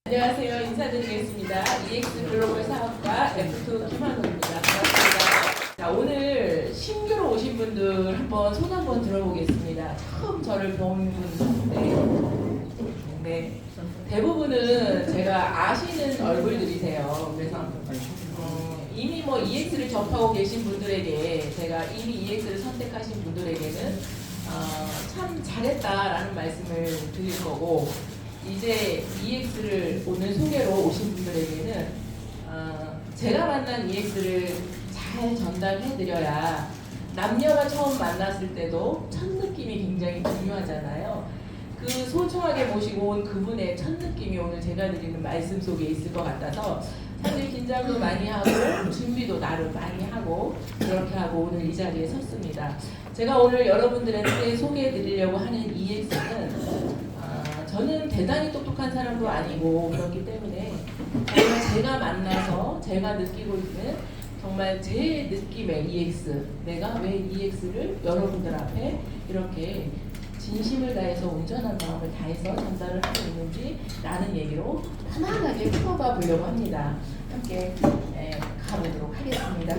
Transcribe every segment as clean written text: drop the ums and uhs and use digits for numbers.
안녕하세요. 인사드리겠습니다. EX 글로벌 사업가 F2 김한호입니다. 반갑습니다. 자, 오늘 신규로 오신 분들 한번 손 한번 들어보겠습니다. 처음 저를 본 분인데, 네, 대부분은 제가 아시는 얼굴들이세요. 그래서 이미 뭐 EX를 접하고 계신 분들에게, 제가 이미 EX를 선택하신 분들에게는 참 잘했다라는 말씀을 드릴 거고, 이제 EX를 오늘 소개로 오신 분들에게는 제가 만난 EX를 잘 전달해드려야, 남녀가 처음 만났을 때도 첫 느낌이 굉장히 중요하잖아요. 그 소중하게 모시고 온 그분의 첫 느낌이 오늘 제가 드리는 말씀 속에 있을 것 같아서 사실 긴장도 많이 하고 준비도 나름 많이 하고 그렇게 하고 오늘 이 자리에 섰습니다. 제가 오늘 여러분들한테 소개해 드리려고 하는 EX는 저는 대단히 똑똑한 사람도 아니고 그렇기 때문에 정말 제가 만나서 제가 느끼고 있는 정말 제 느낌의 EX, 내가 왜 EX를 여러분들 앞에 이렇게 진심을 다해서 온전한 마음을 다해서 전달을 하고 있는지 라는 얘기로 편안하게 풀어가 보려고 합니다. 함께 가보도록 하겠습니다.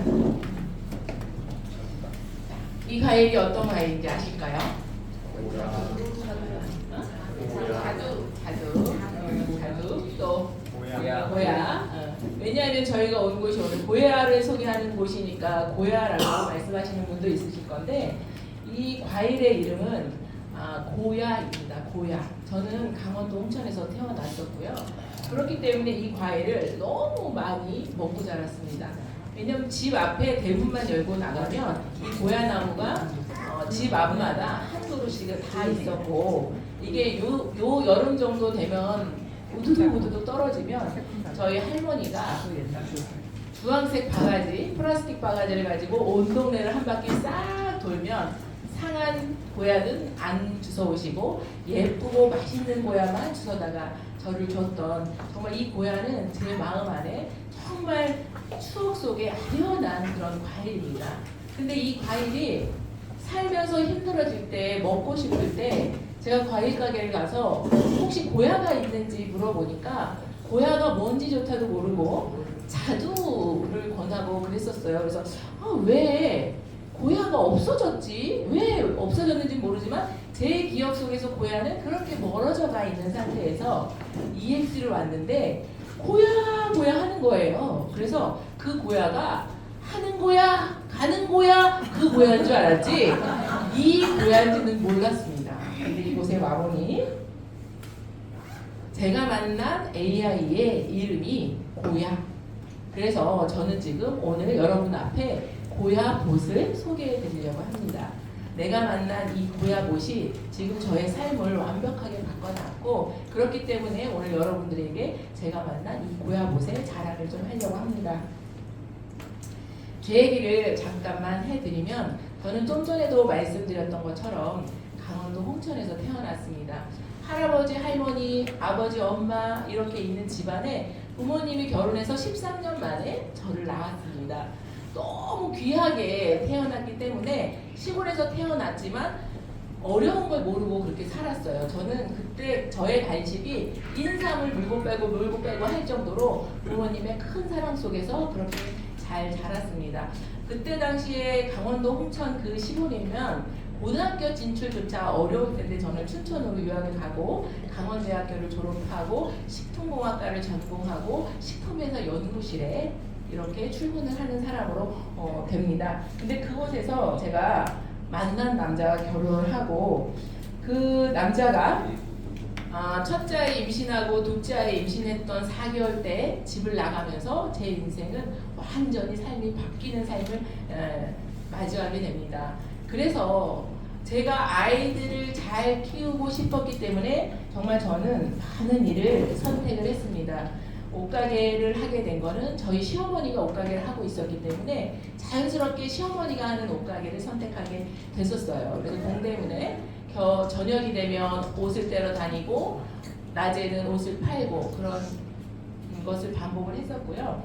이 과일이 어떤 과일인지 아실까요? 자두, 또 고야. 왜냐하면 저희가 온 곳이 오늘 고야를 소개하는 곳이니까 고야라고 말씀하시는 분도 있으실 건데, 이 과일의 이름은 고야입니다. 고야. 저는 강원도 홍천에서 태어났었고요. 그렇기 때문에 이 과일을 너무 많이 먹고 자랐습니다. 왜냐하면 집 앞에 대문만 열고 나가면 이 고야나무가 집 앞마다 한 그루씩은 다 있었고, 이게 요 여름 정도 되면 우두둑 떨어지면 저희 할머니가 주황색 바가지, 플라스틱 바가지를 가지고 온 동네를 한 바퀴 싹 돌면 상한 고야는 안 주워오시고 예쁘고 맛있는 고야만 주워다가 저를 줬던, 정말 이 고야는 제 마음 안에 정말 추억 속에 아련한 그런 과일입니다. 근데 이 과일이 살면서 힘들어질 때, 먹고 싶을 때 제가 과일 가게를 가서 혹시 고야가 있는지 물어보니까 고야가 뭔지조차도 모르고 자두를 권하고 그랬었어요. 그래서 왜 고야가 없어졌지? 왜 없어졌는지 모르지만 제 기억 속에서 고야는 그렇게 멀어져 가 있는 상태에서 EX를 왔는데 고야 하는 거예요. 그래서 그 고야가 하는 고야, 가는 고야, 그 고야인 줄 알았지 이 고야인지는 몰랐습니다. 근데 이곳에 와보니 제가 만난 AI의 이름이 고야. 그래서 저는 지금 오늘 여러분 앞에 고야봇을 소개해 드리려고 합니다. 내가 만난 이 고야봇이 지금 저의 삶을 완벽하게 바꿔놨고, 그렇기 때문에 오늘 여러분들에게 제가 만난 이 고야봇의 자랑을 좀 하려고 합니다. 제 얘기를 잠깐만 해드리면, 저는 좀 전에도 말씀드렸던 것처럼 강원도 홍천에서 태어났습니다. 할아버지, 할머니, 아버지, 엄마 이렇게 있는 집안에 부모님이 결혼해서 13년 만에 저를 낳았습니다. 너무 귀하게 태어났기 때문에 시골에서 태어났지만 어려운 걸 모르고 그렇게 살았어요. 저는 그때 저의 간식이 인삼을 물고 빼고 할 정도로 부모님의 큰 사랑 속에서 그렇게 잘 자랐습니다. 그때 당시에 강원도 홍천 그 시골이면 고등학교 진출조차 어려울 텐데 저는 춘천으로 유학을 가고 강원대학교를 졸업하고 식품공학과를 전공하고 식품회사 연구실에 이렇게 출근을 하는 사람으로 됩니다. 근데 그곳에서 제가 만난 남자와 결혼을 하고, 그 남자가 첫째 아이 임신하고 둘째 아이 임신했던 4개월 때 집을 나가면서 제 인생은 완전히 삶이 바뀌는 삶을 맞이하게 됩니다. 그래서 제가 아이들을 잘 키우고 싶었기 때문에 정말 저는 많은 일을 선택을 했습니다. 옷가게를 하게 된 거는 저희 시어머니가 옷가게를 하고 있었기 때문에 자연스럽게 시어머니가 하는 옷가게를 선택하게 됐었어요. 그래서 동대문에 저녁이 되면 옷을 떼러 다니고 낮에는 옷을 팔고 그런 것을 반복을 했었고요.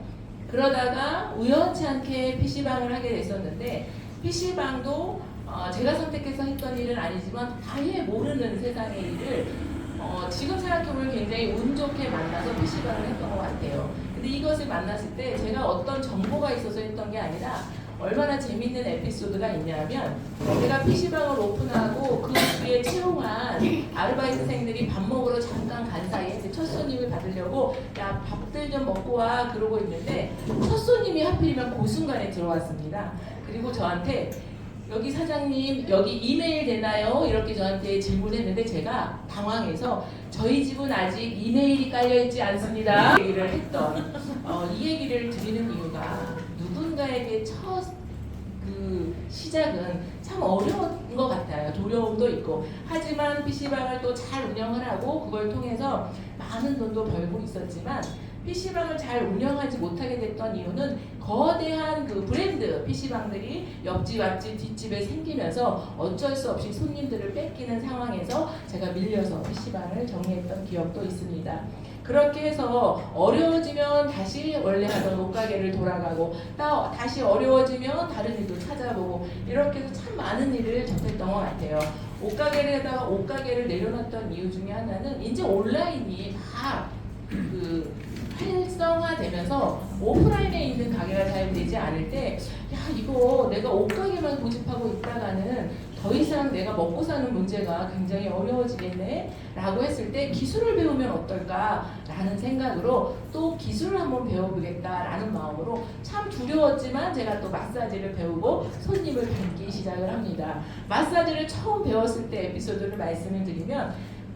그러다가 우연치 않게 PC방을 하게 됐었는데, PC방도 제가 선택해서 했던 일은 아니지만 아예 모르는 세상의 일을 지금 생각해보면 굉장히 운 좋게 만나서 PC방을 했던 것 같아요. 근데 이것을 만났을 때 제가 어떤 정보가 있어서 했던 게 아니라 얼마나 재밌는 에피소드가 있냐면 제가 PC방을 오픈하고 그 뒤에 채용한 아르바이트생들이 밥 먹으러 잠깐 간 사이에 제 첫 손님을 받으려고 야 밥들 좀 먹고 와 그러고 있는데 첫 손님이 하필이면 그 순간에 들어왔습니다. 그리고 저한테 여기 사장님 여기 이메일 되나요? 이렇게 저한테 질문했는데 제가 당황해서 저희 집은 아직 이메일이 깔려있지 않습니다 얘기를 했던 이 얘기를 드리는 이유가 누군가에게 첫 그 시작은 참 어려운 것 같아요. 두려움도 있고 하지만 PC방을 또 잘 운영을 하고 그걸 통해서 많은 돈도 벌고 있었지만 PC방을 잘 운영하지 못하게 됐던 이유는 거대한 그 브랜드 PC방들이 옆집 앞집 뒷집에 생기면서 어쩔 수 없이 손님들을 뺏기는 상황에서 제가 밀려서 PC방을 정리했던 기억도 있습니다. 그렇게 해서 어려워지면 다시 원래 하던 옷가게를 돌아가고 다시 어려워지면 다른 일도 찾아보고 이렇게 해서 참 많은 일을 접했던 것 같아요. 옷가게에다가 옷가게를 내려놨던 이유 중에 하나는 이제 온라인이 다 활성화되면서 오프라인에 있는 가게가 잘 되지 않을 때 야 이거 내가 옷가게만 고집하고 있다가는 더 이상 내가 먹고 사는 문제가 굉장히 어려워지겠네 라고 했을 때 기술을 배우면 어떨까 라는 생각으로 또 기술을 한번 배워보겠다 라는 마음으로 참 두려웠지만 제가 또 마사지를 배우고 손님을 받기 시작을 합니다. 마사지를 처음 배웠을 때 에피소드를 말씀을 드리면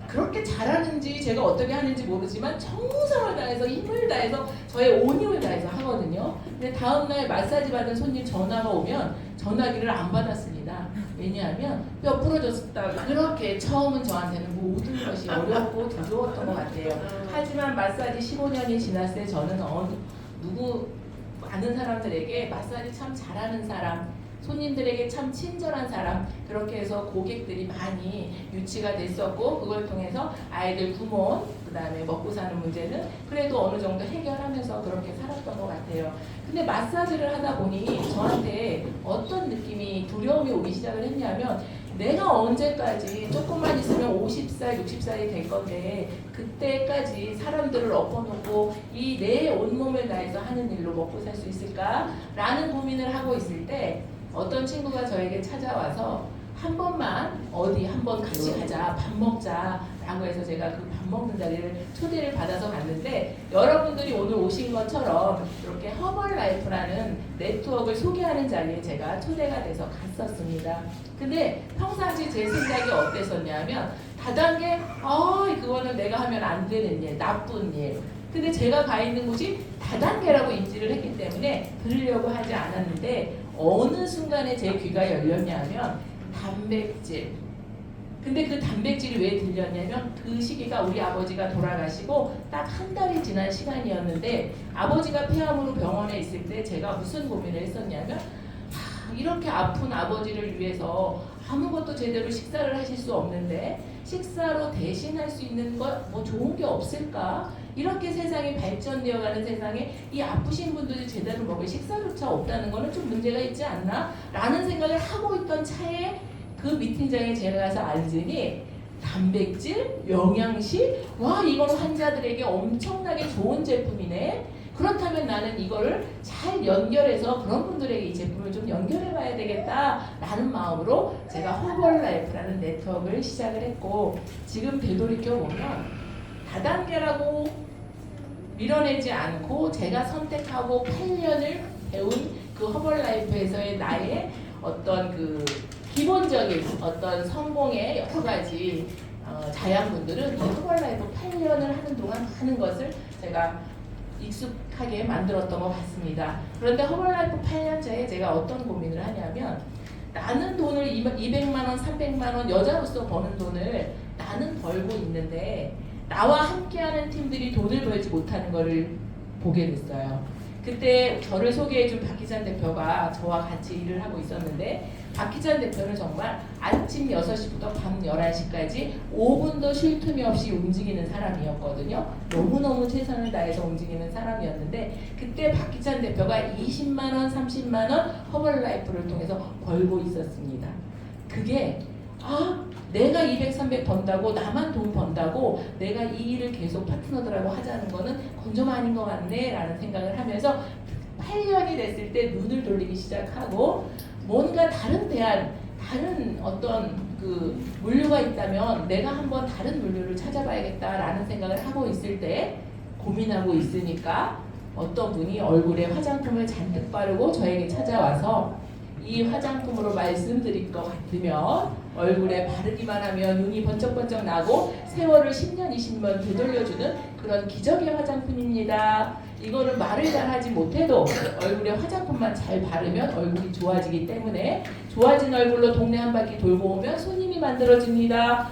그렇게 잘하는지 제가 어떻게 하는지 모르지만 정성을 다해서 힘을 다해서 저의 온 힘을 다해서 하거든요. 근데 다음날 마사지 받은 손님 전화가 오면 전화기를 안 받았습니다. 왜냐하면 뼈 부러졌다. 그렇게 처음은 저한테는 모든 것이 어렵고 두려웠던 것 같아요. 하지만 마사지 15년이 지났을 때 저는 누구 아는 사람들에게 마사지 참 잘하는 사람 손님들에게 참 친절한 사람 그렇게 해서 고객들이 많이 유치가 됐었고 그걸 통해서 아이들 구몬 그 다음에 먹고 사는 문제는 그래도 어느 정도 해결하면서 그렇게 살았던 것 같아요. 근데 마사지를 하다 보니 저한테 어떤 느낌이 두려움이 오기 시작을 했냐면 내가 언제까지 조금만 있으면 50살, 60살이 될 건데 그때까지 사람들을 엎어놓고 이 내 온몸을 다해서 하는 일로 먹고 살 수 있을까? 라는 고민을 하고 있을 때 어떤 친구가 저에게 찾아와서 한 번만 어디 한번 같이 가자 밥 먹자 라고 해서 제가 그 밥 먹는 자리를 초대를 받아서 갔는데 여러분들이 오늘 오신 것처럼 이렇게 허벌라이프라는 네트워크를 소개하는 자리에 제가 초대가 돼서 갔었습니다. 근데 평상시 제 생각이 어땠었냐면 다단계 그거는 내가 하면 안 되는 일 나쁜 일 근데 제가 가 있는 곳이 다단계라고 인지를 했기 때문에 들으려고 하지 않았는데 어느 순간에 제 귀가 열렸냐면 단백질 근데 그 단백질이 왜 들렸냐면 그 시기가 우리 아버지가 돌아가시고 딱 한 달이 지난 시간이었는데 아버지가 폐암으로 병원에 있을 때 제가 무슨 고민을 했었냐면 이렇게 아픈 아버지를 위해서 아무것도 제대로 식사를 하실 수 없는데 식사로 대신할 수 있는 것 뭐 좋은 게 없을까? 이렇게 세상이 발전되어가는 세상에 이 아프신 분들이 제대로 먹을 식사조차 없다는 거는 좀 문제가 있지 않나? 라는 생각을 하고 있던 차에 그 미팅장에 제가 가서 앉으니 단백질, 영양식, 와 이건 환자들에게 엄청나게 좋은 제품이네. 그렇다면 나는 이거를 잘 연결해서 그런 분들에게 이 제품을 좀 연결해 봐야 되겠다라는 마음으로 제가 허벌라이프라는 네트워크를 시작을 했고 지금 되돌이켜 보면 다단계라고 밀어내지 않고 제가 선택하고 8년을 배운 그 허벌라이프에서의 나의 어떤 그 기본적인 어떤 성공의 여러 가지 자양분들은 이 허벌라이프 8년을 하는 동안 하는 것을 제가 익숙하게 만들었던 것 같습니다. 그런데 허벌라이프 8년째에 제가 어떤 고민을 하냐면 나는 돈을 200만 원, 300만 원 여자로서 버는 돈을 나는 벌고 있는데 나와 함께하는 팀들이 돈을 벌지 못하는 것을 보게 됐어요. 그때 저를 소개해준 박희찬 대표가 저와 같이 일을 하고 있었는데 박희찬 대표는 정말 아침 6시부터 밤 11시까지 5분도 쉴 틈이 없이 움직이는 사람이었거든요. 너무너무 최선을 다해서 움직이는 사람이었는데 그때 박희찬 대표가 20만 원, 30만 원 허벌라이프를 통해서 벌고 있었습니다. 그게 내가 200, 300 번다고 나만 돈 번다고 내가 이 일을 계속 파트너들하고 하자는 거는 그건 좀 아닌 것 같네 라는 생각을 하면서 8년이 됐을 때 눈을 돌리기 시작하고 뭔가 다른 대안, 다른 어떤 그 물류가 있다면 내가 한번 다른 물류를 찾아봐야겠다라는 생각을 하고 있을 때 고민하고 있으니까 어떤 분이 얼굴에 화장품을 잔뜩 바르고 저에게 찾아와서 이 화장품으로 말씀드릴 것 같으면 얼굴에 바르기만 하면 눈이 번쩍번쩍 나고 세월을 10년, 20년 되돌려주는 그런 기적의 화장품입니다. 이거는 말을 잘 하지 못해도 얼굴에 화장품만 잘 바르면 얼굴이 좋아지기 때문에 좋아진 얼굴로 동네 한 바퀴 돌고 오면 손님이 만들어집니다. 야,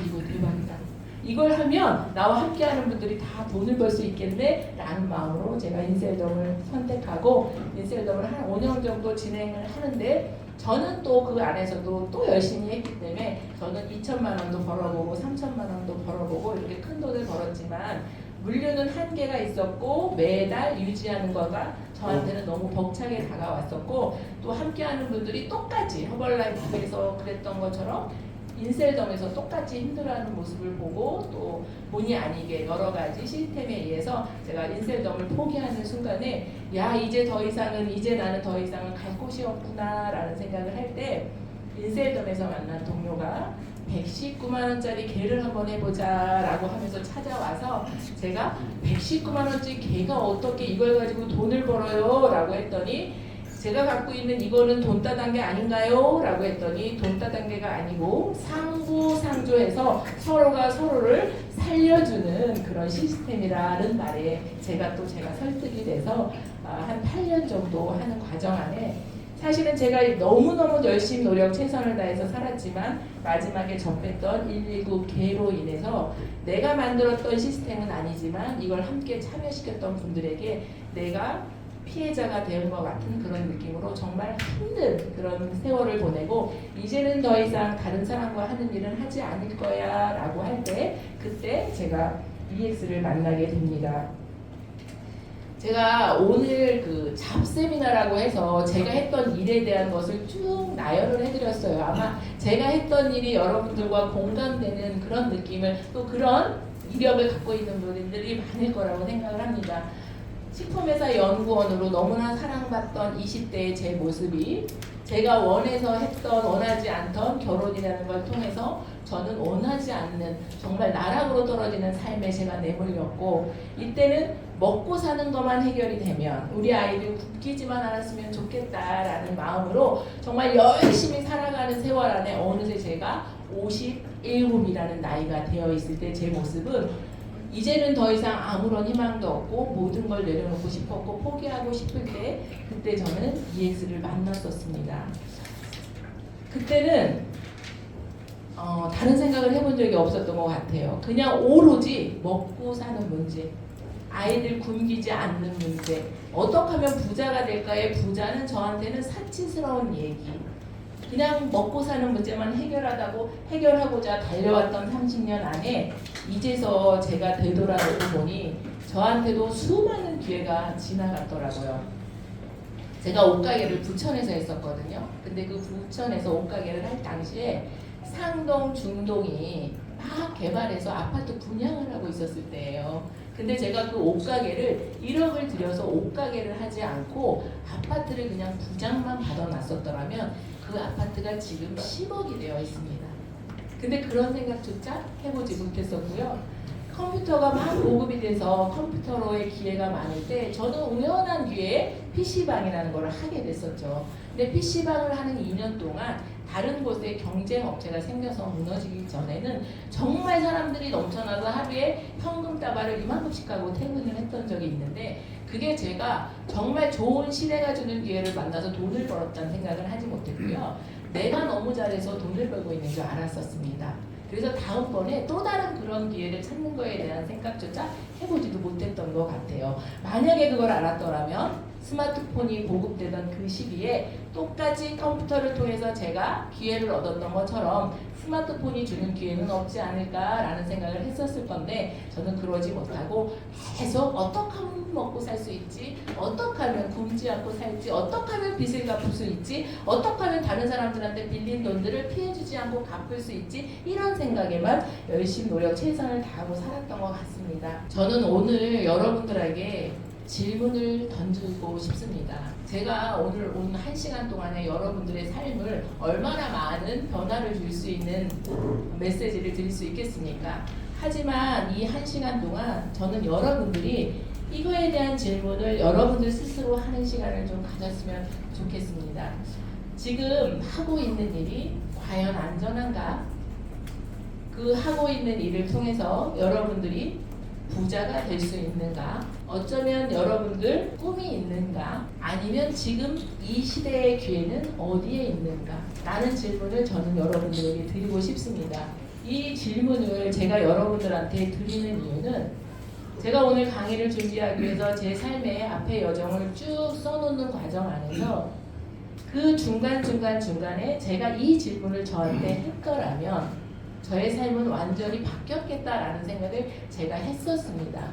이거 대박이다. 이걸 하면 나와 함께하는 분들이 다 돈을 벌 수 있겠네 라는 마음으로 제가 인셀덤을 선택하고 인셀덤을 한 5년 정도 진행을 하는데 저는 또 그 안에서도 또 열심히 했기 때문에 저는 2천만 원도 벌어보고 3천만 원도 벌어보고 이렇게 큰 돈을 벌었지만 물류는 한계가 있었고 매달 유지하는 거가 저한테는 너무 벅차게 다가왔었고 또 함께하는 분들이 똑같이 허벌라이프에서 그랬던 것처럼 인셀덤에서 똑같이 힘들어하는 모습을 보고 또 본의 아니게 여러 가지 시스템에 의해서 제가 인셀덤을 포기하는 순간에 야 이제 나는 더 이상은 갈 곳이 없구나 라는 생각을 할 때 인셀덤에서 만난 동료가 119만 원짜리 개를 한번 해보자 라고 하면서 찾아와서 제가 119만 원짜리 개가 어떻게 이걸 가지고 돈을 벌어요 라고 했더니 제가 갖고 있는 이거는 돈 따단 게 아닌가요? 라고 했더니 돈 따단 게가 아니고 상부상조해서 서로가 서로를 살려주는 그런 시스템이라는 말에 제가 설득이 돼서 한 8년 정도 하는 과정 안에 사실은 제가 너무너무 열심히 최선을 다해서 살았지만 마지막에 접했던 119 개로 인해서 내가 만들었던 시스템은 아니지만 이걸 함께 참여시켰던 분들에게 내가 피해자가 된 것 같은 그런 느낌으로 정말 힘든 그런 세월을 보내고 이제는 더 이상 다른 사람과 하는 일은 하지 않을 거야 라고 할 때 그때 제가 EX를 만나게 됩니다. 제가 오늘 그 잡세미나라고 해서 제가 했던 일에 대한 것을 쭉 나열을 해드렸어요. 아마 제가 했던 일이 여러분들과 공감되는 그런 느낌을 또 그런 이력을 갖고 있는 분들이 많을 거라고 생각을 합니다. 식품회사 연구원으로 너무나 사랑받던 20대의 제 모습이 제가 원하지 않던 결혼이라는 걸 통해서 저는 원하지 않는 정말 나락으로 떨어지는 삶에 제가 내몰렸고 이때는 먹고 사는 것만 해결이 되면 우리 아이들 굶기지만 않았으면 좋겠다라는 마음으로 정말 열심히 살아가는 세월 안에 어느새 제가 57이라는 나이가 되어 있을 때 제 모습은 이제는 더 이상 아무런 희망도 없고 모든 걸 내려놓고 싶었고 포기하고 싶을 때 그때 저는 EX를 만났었습니다. 그때는 다른 생각을 해본 적이 없었던 것 같아요. 그냥 오로지 먹고 사는 문제, 아이들 굶기지 않는 문제, 어떻게 하면 부자가 될까의 부자는 저한테는 사치스러운 얘기. 그냥 먹고 사는 문제만 해결하고자 달려왔던 30년 안에 이제서 제가 되돌아오고 보니 저한테도 수많은 기회가 지나갔더라고요. 제가 옷가게를 부천에서 했었거든요. 근데 그 부천에서 옷가게를 할 당시에 상동, 중동이 막 개발해서 아파트 분양을 하고 있었을 때예요. 근데 제가 그 옷가게를 1억을 들여서 옷가게를 하지 않고 아파트를 그냥 부장만 받아놨었더라면 그 아파트가 지금 10억이 되어 있습니다. 근데 그런 생각조차 해보지 못했었고요. 컴퓨터가 막 보급이 돼서 컴퓨터로의 기회가 많을 때 저는 우연한 기회에 PC방이라는 걸 하게 됐었죠. 근데 PC방을 하는 2년 동안 다른 곳에 경쟁 업체가 생겨서 무너지기 전에는 정말 사람들이 넘쳐나서 하루에 현금 따발을 이만큼씩 하고 퇴근을 했던 적이 있는데 그게 제가 정말 좋은 시대가 주는 기회를 만나서 돈을 벌었다는 생각을 하지 못했고요. 내가 너무 잘해서 돈을 벌고 있는 줄 알았었습니다. 그래서 다음번에 또 다른 그런 기회를 찾는 거에 대한 생각조차 해보지도 못했던 것 같아요. 만약에 그걸 알았더라면 스마트폰이 보급되던 그 시기에 똑같이 컴퓨터를 통해서 제가 기회를 얻었던 것처럼 스마트폰이 주는 기회는 없지 않을까라는 생각을 했었을 건데 저는 그러지 못하고 계속 어떻게 하면 먹고 살 수 있지, 어떻게 하면 굶지 않고 살지, 어떻게 하면 빚을 갚을 수 있지, 어떻게 하면 다른 사람들한테 빌린 돈들을 피해주지 않고 갚을 수 있지, 이런 생각에만 열심히 노력 최선을 다하고 살았던 것 같습니다. 저는 오늘 여러분들에게 질문을 던지고 싶습니다. 제가 오늘 온 1시간 동안에 여러분들의 삶을 얼마나 많은 변화를 줄 수 있는 메시지를 드릴 수 있겠습니까? 하지만 이 1시간 동안 저는 여러분들이 이거에 대한 질문을 여러분들 스스로 하는 시간을 좀 가졌으면 좋겠습니다. 지금 하고 있는 일이 과연 안전한가? 그 하고 있는 일을 통해서 여러분들이 부자가 될 수 있는가? 어쩌면 여러분들 꿈이 있는가? 아니면 지금 이 시대의 기회는 어디에 있는가? 라는 질문을 저는 여러분들에게 드리고 싶습니다. 이 질문을 제가 여러분들한테 드리는 이유는 제가 오늘 강의를 준비하기 위해서 제 삶의 앞의 여정을 쭉 써놓는 과정 안에서 그 중간에 제가 이 질문을 저한테 했더라면 저의 삶은 완전히 바뀌었겠다라는 생각을 제가 했었습니다.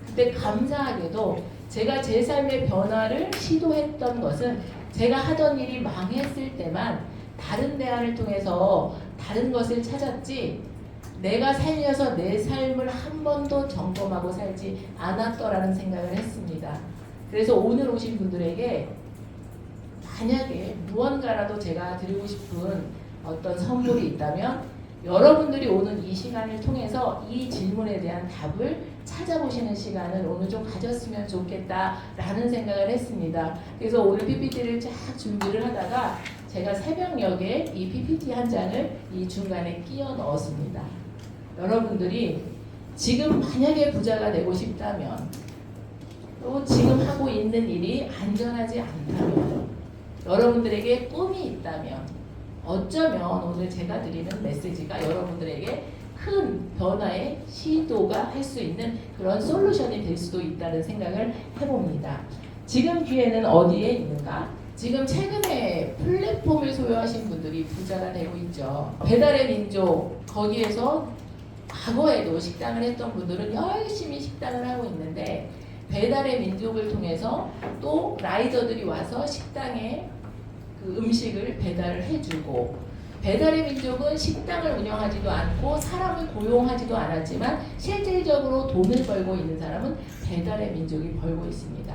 그때 감사하게도 제가 제 삶의 변화를 시도했던 것은 제가 하던 일이 망했을 때만 다른 대안을 통해서 다른 것을 찾았지 내가 살려서 내 삶을 한 번도 점검하고 살지 않았더라는 생각을 했습니다. 그래서 오늘 오신 분들에게 만약에 무언가라도 제가 드리고 싶은 어떤 선물이 있다면 여러분들이 오는 이 시간을 통해서 이 질문에 대한 답을 찾아보시는 시간을 오늘 좀 가졌으면 좋겠다라는 생각을 했습니다. 그래서 오늘 PPT를 쫙 준비를 하다가 제가 새벽녘에 이 PPT 한 장을 이 중간에 끼워 넣었습니다. 여러분들이 지금 만약에 부자가 되고 싶다면 또 지금 하고 있는 일이 안전하지 않다면 여러분들에게 꿈이 있다면 어쩌면 오늘 제가 드리는 메시지가 여러분들에게 큰 변화의 시도가 할 수 있는 그런 솔루션이 될 수도 있다는 생각을 해봅니다. 지금 기회는 어디에 있는가? 지금 최근에 플랫폼을 소유하신 분들이 부자가 되고 있죠. 배달의 민족 거기에서 과거에도 식당을 했던 분들은 열심히 식당을 하고 있는데 배달의 민족을 통해서 또 라이더들이 와서 식당에 그 음식을 배달을 해주고 배달의 민족은 식당을 운영하지도 않고 사람을 고용하지도 않았지만 실질적으로 돈을 벌고 있는 사람은 배달의 민족이 벌고 있습니다.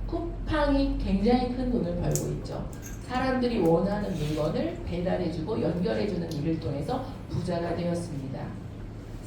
쿠팡이 굉장히 큰 돈을 벌고 있죠. 사람들이 원하는 물건을 배달해주고 연결해주는 일을 통해서 부자가 되었습니다.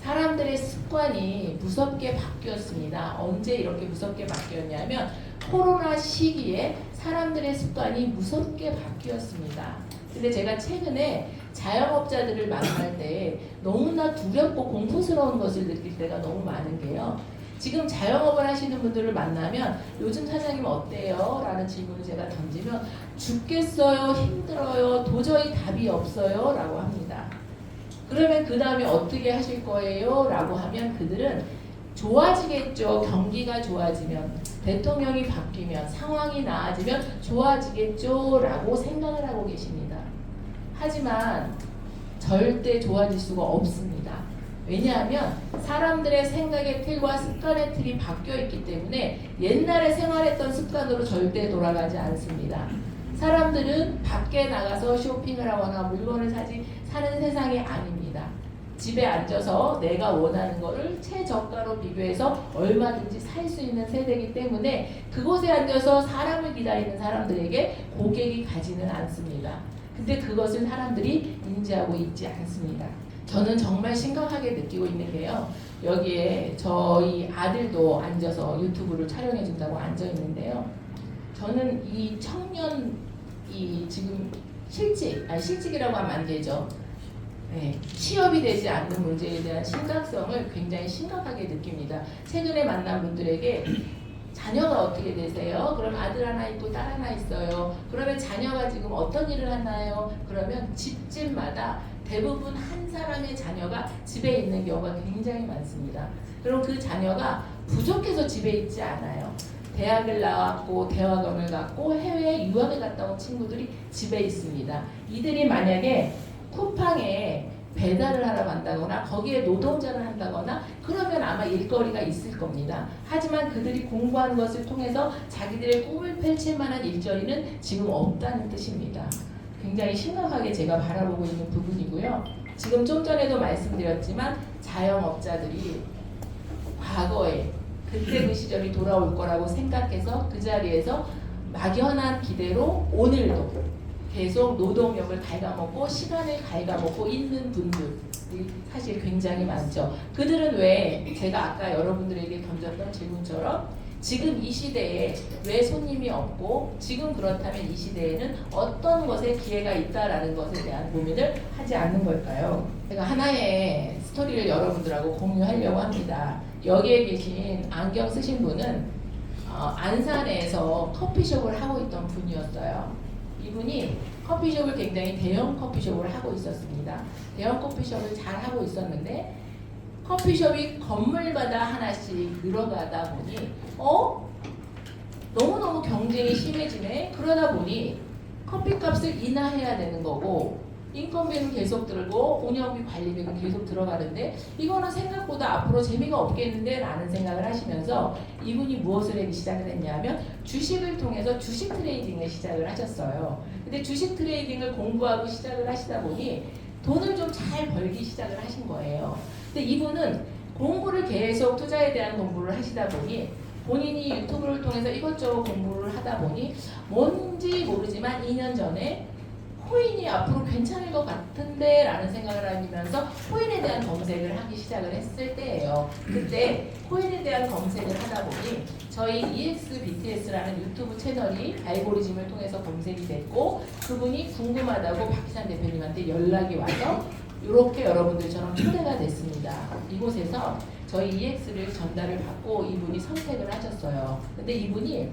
사람들의 습관이 무섭게 바뀌었습니다. 언제 이렇게 무섭게 바뀌었냐면 코로나 시기에 사람들의 습관이 무섭게 바뀌었습니다. 근데 제가 최근에 자영업자들을 만날 때 너무나 두렵고 공포스러운 것을 느낄 때가 너무 많은 게요. 지금 자영업을 하시는 분들을 만나면 요즘 사장님 어때요? 라는 질문을 제가 던지면 죽겠어요, 힘들어요, 도저히 답이 없어요 라고 합니다. 그러면 그 다음에 어떻게 하실 거예요? 라고 하면 그들은 좋아지겠죠. 경기가 좋아지면, 대통령이 바뀌면, 상황이 나아지면 좋아지겠죠. 라고 생각을 하고 계십니다. 하지만 절대 좋아질 수가 없습니다. 왜냐하면 사람들의 생각의 틀과 습관의 틀이 바뀌어 있기 때문에 옛날에 생활했던 습관으로 절대 돌아가지 않습니다. 사람들은 밖에 나가서 쇼핑을 하거나 물건을 사는 세상이 아닙니다. 집에 앉아서 내가 원하는 거를 최저가로 비교해서 얼마든지 살 수 있는 세대이기 때문에 그곳에 앉아서 사람을 기다리는 사람들에게 고객이 가지는 않습니다. 근데 그것을 사람들이 인지하고 있지 않습니다. 저는 정말 심각하게 느끼고 있는 게요. 여기에 저희 아들도 앉아서 유튜브를 촬영해 준다고 앉아 있는데요. 저는 이 청년이 지금 실직이라고 하면 안 되죠. 네, 취업이 되지 않는 문제에 대한 심각성을 굉장히 심각하게 느낍니다. 최근에 만난 분들에게 자녀가 어떻게 되세요? 그럼 아들 하나 있고 딸 하나 있어요. 그러면 자녀가 지금 어떤 일을 하나요? 그러면 집집마다 대부분 한 사람의 자녀가 집에 있는 경우가 굉장히 많습니다. 그럼 그 자녀가 부족해서 집에 있지 않아요. 대학을 나왔고 대학원을 갔고 해외에 유학을 갔다 온 친구들이 집에 있습니다. 이들이 만약에 쿠팡에 배달을 하러 간다거나 거기에 노동자를 한다거나 그러면 아마 일거리가 있을 겁니다. 하지만 그들이 공부하는 것을 통해서 자기들의 꿈을 펼칠 만한 일자리는 지금 없다는 뜻입니다. 굉장히 심각하게 제가 바라보고 있는 부분이고요. 지금 좀 전에도 말씀드렸지만 자영업자들이 과거에 그때 그 시절이 돌아올 거라고 생각해서 그 자리에서 막연한 기대로 오늘도 계속 노동력을 갉아먹고 시간을 갉아먹고 있는 분들이 사실 굉장히 많죠. 그들은 왜 제가 아까 여러분들에게 던졌던 질문처럼 지금 이 시대에 왜 손님이 없고 지금 그렇다면 이 시대에는 어떤 것에 기회가 있다라는 것에 대한 고민을 하지 않는 걸까요? 제가 하나의 스토리를 여러분들하고 공유하려고 합니다. 여기에 계신 안경 쓰신 분은 안산에서 커피숍을 하고 있던 분이었어요. 이분이 커피숍을 굉장히 대형 커피숍을 하고 있었습니다. 대형 커피숍을 잘 하고 있었는데 커피숍이 건물마다 하나씩 늘어가다 보니 너무너무 경쟁이 심해지네. 그러다 보니 커피값을 인하해야 되는 거고 인건비는 계속 들고 운영비 관리비는 계속 들어가는데 이거는 생각보다 앞으로 재미가 없겠는데 라는 생각을 하시면서 이분이 무엇을 하기 시작을 했냐면 주식을 통해서 주식 트레이딩을 시작을 하셨어요. 근데 주식 트레이딩을 공부하고 시작을 하시다 보니 돈을 좀 잘 벌기 시작을 하신 거예요. 근데 이분은 공부를 계속 투자에 대한 공부를 하시다 보니 본인이 유튜브를 통해서 이것저것 공부를 하다 보니 뭔지 모르지만 2년 전에 코인이 앞으로 괜찮을 것 같은데 라는 생각을 하면서 코인에 대한 검색을 하기 시작을 했을 때예요. 그때 코인에 대한 검색을 하다 보니 저희 EXBTS라는 유튜브 채널이 알고리즘을 통해서 검색이 됐고 그분이 궁금하다고 박희산 대표님한테 연락이 와서 이렇게 여러분들처럼 초대가 됐습니다. 이곳에서 저희 EX를 전달을 받고 이분이 선택을 하셨어요. 근데 이분이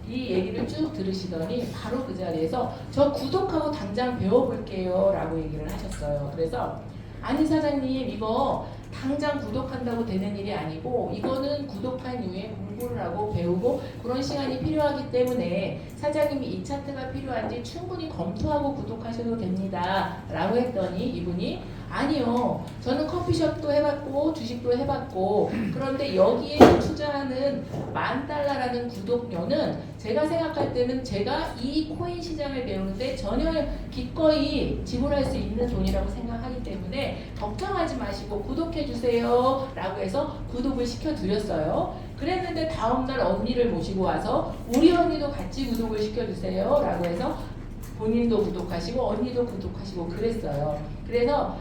이 얘기를 쭉 들으시더니 바로 그 자리에서 저 구독하고 당장 배워볼게요 라고 얘기를 하셨어요. 그래서 아니 사장님 이거 당장 구독한다고 되는 일이 아니고 이거는 구독한 이후에 공부를 하고 배우고 그런 시간이 필요하기 때문에 사장님이 이 차트가 필요한지 충분히 검토하고 구독하셔도 됩니다 라고 했더니 이분이 아니요 저는 커피숍도 해봤고 주식도 해봤고 그런데 여기에 투자하는 $10,000라는 구독료는 제가 생각할 때는 제가 이 코인 시장을 배우는데 전혀 기꺼이 지불할 수 있는 돈이라고 생각하기 때문에 걱정하지 마시고 구독해주세요 라고 해서 구독을 시켜드렸어요. 그랬는데 다음날 언니를 모시고 와서 우리 언니도 같이 구독을 시켜주세요 라고 해서 본인도 구독하시고 언니도 구독하시고 그랬어요. 그래서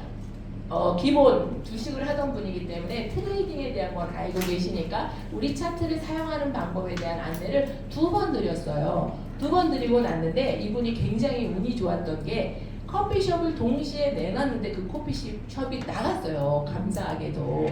기본 주식을 하던 분이기 때문에 트레이딩에 대한 걸 알고 계시니까 우리 차트를 사용하는 방법에 대한 안내를 2번 드렸어요. 2번 드리고 났는데 이분이 굉장히 운이 좋았던 게 커피숍을 동시에 내놨는데 그 커피숍이 나갔어요. 감사하게도.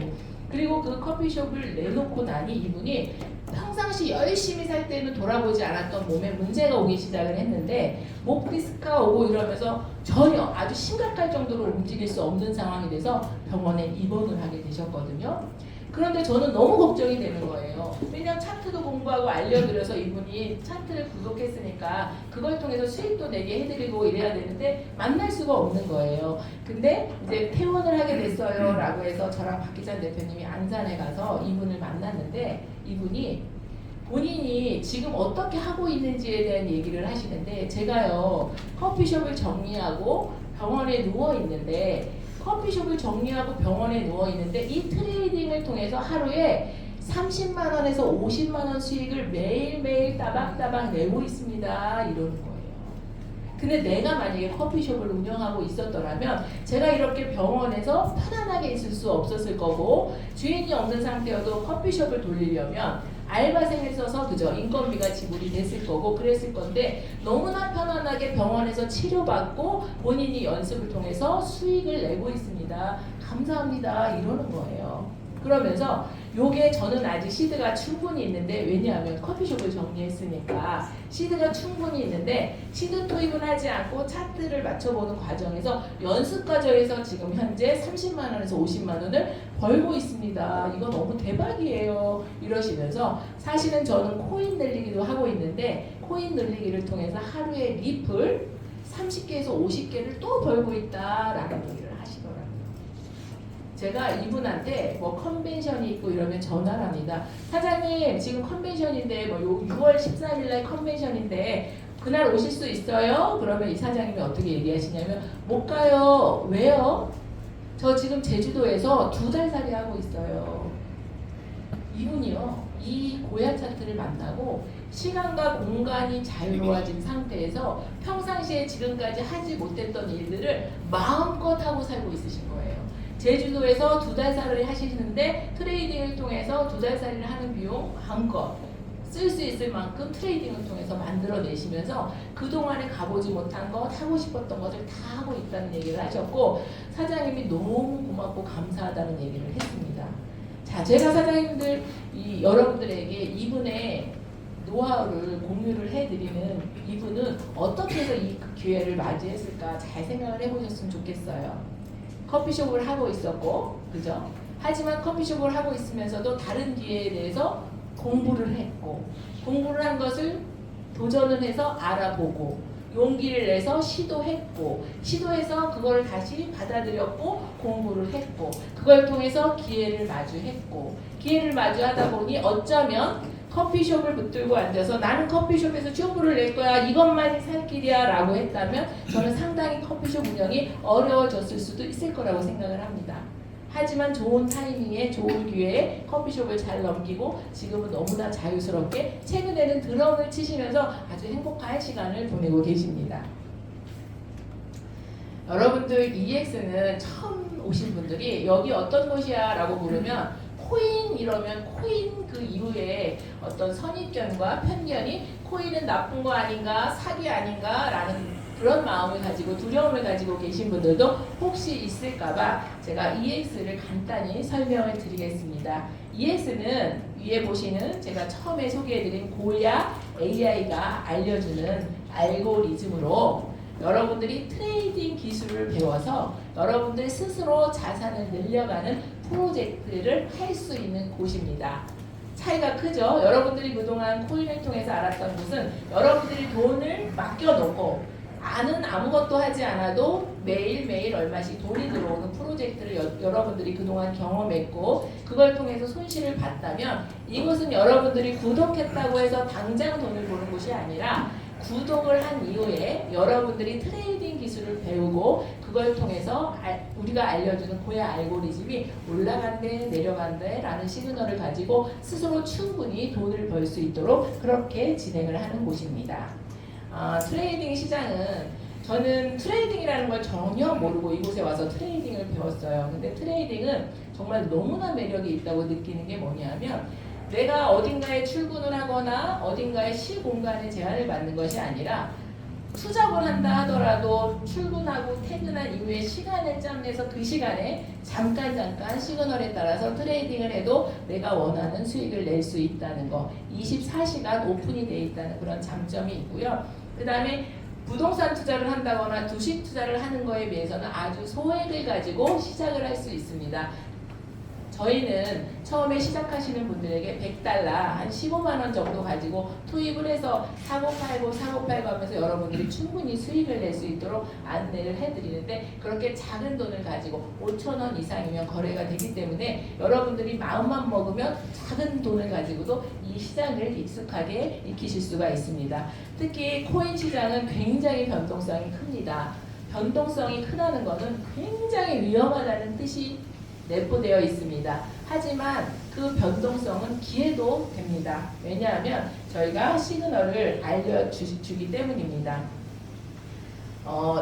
그리고 그 커피숍을 내놓고 나니 이분이 평상시 열심히 살 때는 돌아보지 않았던 몸에 문제가 오기 시작을 했는데 목 디스크가 오고 이러면서 전혀 아주 심각할 정도로 움직일 수 없는 상황이 돼서 병원에 입원을 하게 되셨거든요. 그런데 저는 너무 걱정이 되는 거예요. 왜냐하면 차트도 공부하고 알려드려서 이분이 차트를 구독했으니까 그걸 통해서 수익도 내게 해드리고 이래야 되는데 만날 수가 없는 거예요. 근데 이제 퇴원을 하게 됐어요 라고 해서 저랑 박기찬 대표님이 안산에 가서 이분을 만났는데 이분이 본인이 지금 어떻게 하고 있는지에 대한 얘기를 하시는데 제가요 커피숍을 정리하고 병원에 누워 있는데 커피숍을 정리하고 병원에 누워 있는데 이 트레이딩을 통해서 하루에 30만 원에서 50만 원 수익을 매일매일 따박따박 내고 있습니다. 이러는 거예요. 근데 내가 만약에 커피숍을 운영하고 있었더라면 제가 이렇게 병원에서 편안하게 있을 수 없었을 거고 주인이 없는 상태여도 커피숍을 돌리려면 알바생을 써서 그죠 인건비가 지불이 됐을 거고 그랬을 건데 너무나 편안하게 병원에서 치료받고 본인이 연습을 통해서 수익을 내고 있습니다. 감사합니다. 이러는 거예요. 그러면서 요게 저는 아직 시드가 충분히 있는데, 왜냐하면 커피숍을 정리했으니까 시드가 충분히 있는데 시드 투입은 하지 않고 차트를 맞춰보는 과정에서 연습 과정에서 지금 현재 30만 원에서 50만 원을 벌고 있습니다. 이거 너무 대박이에요. 이러시면서 사실은 저는 코인 늘리기도 하고 있는데 코인 늘리기를 통해서 하루에 리플 30개에서 50개를 또 벌고 있다라는 얘기를 하시더라고요. 제가 이분한테 뭐 컨벤션이 있고 이러면 전화를 합니다. 사장님 지금 컨벤션인데 뭐 6월 13일날 컨벤션인데 그날 오실 수 있어요? 그러면 이 사장님이 어떻게 얘기하시냐면 못 가요. 왜요? 저 지금 제주도에서 2달 살이 하고 있어요. 이분이요. 이 고야 차트를 만나고 시간과 공간이 자유로워진 상태에서 평상시에 지금까지 하지 못했던 일들을 마음껏 하고 살고 있으신 거예요. 제주도에서 2달 살이를 하시는데 트레이딩을 통해서 2달 살이를 하는 비용 한껏 쓸 수 있을 만큼 트레이딩을 통해서 만들어내시면서 그동안에 가보지 못한 것, 하고 싶었던 것을 다 하고 있다는 얘기를 하셨고 사장님이 너무 고맙고 감사하다는 얘기를 했습니다. 자, 제가 사장님들 여러분들에게 이분의 노하우를 공유를 해드리는 이분은 어떻게 해서 이 기회를 맞이했을까 잘 생각을 해보셨으면 좋겠어요. 커피숍을 하고 있었고, 그죠? 하지만 커피숍을 하고 있으면서도 다른 기회에 대해서 공부를 했고, 공부를 한 것을 도전을 해서 알아보고, 용기를 내서 시도했고, 시도해서 그걸 다시 받아들였고, 공부를 했고, 그걸 통해서 기회를 마주했고, 기회를 마주하다 보니 어쩌면 커피숍을 붙들고 앉아서 나는 커피숍에서 튜브를 낼 거야, 이것만이 살 길이야 라고 했다면 저는 상당히 커피숍 운영이 어려워졌을 수도 있을 거라고 생각을 합니다. 하지만 좋은 타이밍에 좋은 기회에 커피숍을 잘 넘기고 지금은 너무나 자유스럽게 최근에는 드럼을 치시면서 아주 행복한 시간을 보내고 계십니다. 여러분들 EX는 처음 오신 분들이 여기 어떤 곳이야 라고 물으면 코인 이러면 코인 그 이후에 어떤 선입견과 편견이 코인은 나쁜 거 아닌가, 사기 아닌가 라는 그런 마음을 가지고 두려움을 가지고 계신 분들도 혹시 있을까봐 제가 EX를 간단히 설명을 드리겠습니다. EX는 위에 보시는 제가 처음에 소개해드린 고야 AI가 알려주는 알고리즘으로 여러분들이 트레이딩 기술을 배워서 여러분들 스스로 자산을 늘려가는 프로젝트를 할 수 있는 곳입니다. 차이가 크죠? 여러분들이 그동안 코인을 통해서 알았던 것은 여러분들이 돈을 맡겨놓고 아무것도 하지 않아도 매일매일 얼마씩 돈이 들어오는 프로젝트를 여러분들이 그동안 경험했고 그걸 통해서 손실을 봤다면 이곳은 여러분들이 구독했다고 해서 당장 돈을 버는 곳이 아니라 구독을 한 이후에 여러분들이 트레이딩 기술을 배우고 그걸 통해서 우리가 알려주는 고야 알고리즘이 올라간대 내려간대 라는 시그널을 가지고 스스로 충분히 돈을 벌 수 있도록 그렇게 진행을 하는 곳입니다. 트레이딩 시장은 저는 트레이딩이라는 걸 전혀 모르고 이곳에 와서 트레이딩을 배웠어요. 근데 트레이딩은 정말 너무나 매력이 있다고 느끼는 게 뭐냐면 내가 어딘가에 출근을 하거나 어딘가에 시공간에 제한을 받는 것이 아니라 투잡을 한다 하더라도 출근하고 퇴근한 이후에 시간을 짬내서 그 시간에 잠깐 시그널에 따라서 트레이딩을 해도 내가 원하는 수익을 낼 수 있다는 거 24시간 오픈이 돼 있다는 그런 장점이 있고요. 그 다음에 부동산 투자를 한다거나 주식 투자를 하는 거에 비해서는 아주 소액을 가지고 시작을 할 수 있습니다. 저희는 처음에 시작하시는 분들에게 100달러 한 15만 원 정도 가지고 투입을 해서 사고 팔고 하면서 여러분들이 충분히 수익을 낼 수 있도록 안내를 해드리는데 그렇게 작은 돈을 가지고 5천 원 이상이면 거래가 되기 때문에 여러분들이 마음만 먹으면 작은 돈을 가지고도 이 시장을 익숙하게 익히실 수가 있습니다. 특히 코인 시장은 굉장히 변동성이 큽니다. 변동성이 크다는 것은 굉장히 위험하다는 뜻이 내포되어 있습니다. 하지만 그 변동성은 기회도 됩니다. 왜냐하면 저희가 시그널을 알려주기 때문입니다.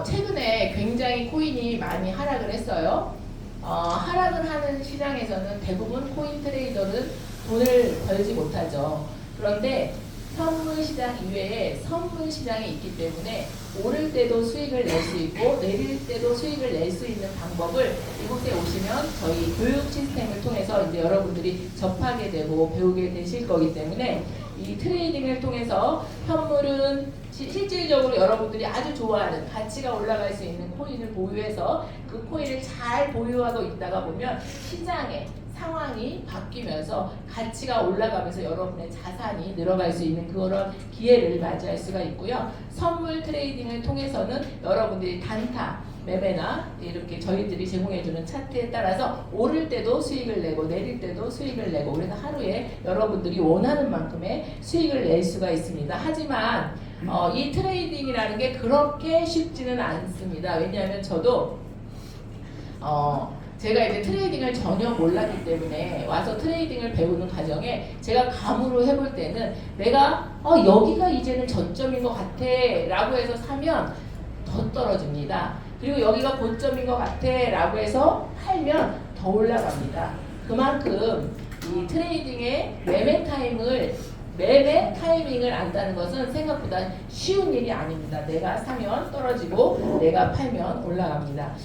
최근에 굉장히 코인이 많이 하락을 했어요. 하락을 하는 시장에서는 대부분 코인 트레이더는 돈을 벌지 못하죠. 그런데 현물 시장 이외에 선물 시장이 있기 때문에 오를 때도 수익을 낼 수 있고 내릴 때도 수익을 낼 수 있는 방법을 이곳에 오시면 저희 교육 시스템을 통해서 이제 여러분들이 접하게 되고 배우게 되실 거기 때문에 이 트레이딩을 통해서 현물은 실질적으로 여러분들이 아주 좋아하는 가치가 올라갈 수 있는 코인을 보유해서 그 코인을 잘 보유하고 있다가 보면 시장의 상황이 바뀌면서 가치가 올라가면서 여러분의 자산이 늘어갈 수 있는 그런 기회를 맞이할 수가 있고요. 선물 트레이딩을 통해서는 여러분들이 단타 매매나 이렇게 저희들이 제공해주는 차트에 따라서 오를 때도 수익을 내고 내릴 때도 수익을 내고 그래서 하루에 여러분들이 원하는 만큼의 수익을 낼 수가 있습니다. 하지만 이 트레이딩이라는 게 그렇게 쉽지는 않습니다. 왜냐하면 저도 제가 이제 트레이딩을 전혀 몰랐기 때문에 와서 트레이딩을 배우는 과정에 제가 감으로 해볼 때는 내가 여기가 이제는 저점인 것 같아 라고 해서 사면 더 떨어집니다. 그리고 여기가 고점인 것 같아 라고 해서 팔면 더 올라갑니다. 그만큼 이 트레이딩의 매매 타이밍을 안다는 것은 생각보다 쉬운 일이 아닙니다. 내가 사면 떨어지고 내가 팔면 올라갑니다.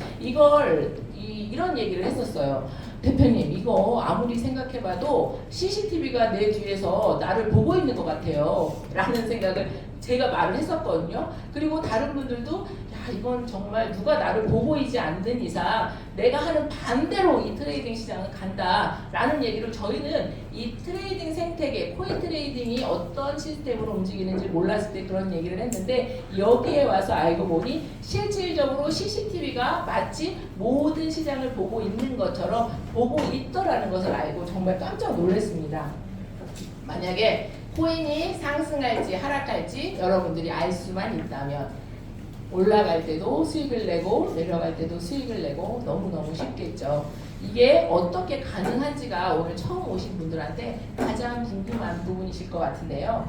이런 얘기를 했었어요. 대표님, 이거 아무리 생각해봐도 CCTV가 내 뒤에서 나를 보고 있는 것 같아요 라는 생각을 제가 말을 했었거든요. 그리고 다른 분들도 야, 이건 정말 누가 나를 보고 있지 않는 이상 내가 하는 반대로 이 트레이딩 시장은 간다 라는 얘기를 저희는 이 트레이딩 생태계, 코인 트레이딩이 어떤 시스템으로 움직이는지 몰랐을 때 그런 얘기를 했는데 여기에 와서 알고 보니 실질적으로 CCTV가 마치 모든 시장을 보고 있는 것처럼 보고 있더라는 것을 알고 정말 깜짝 놀랐습니다. 만약에 코인이 상승할지 하락할지 여러분들이 알 수만 있다면 올라갈 때도 수익을 내고 내려갈 때도 수익을 내고 너무너무 쉽겠죠. 이게 어떻게 가능한지가 오늘 처음 오신 분들한테 가장 궁금한 부분이실 것 같은데요.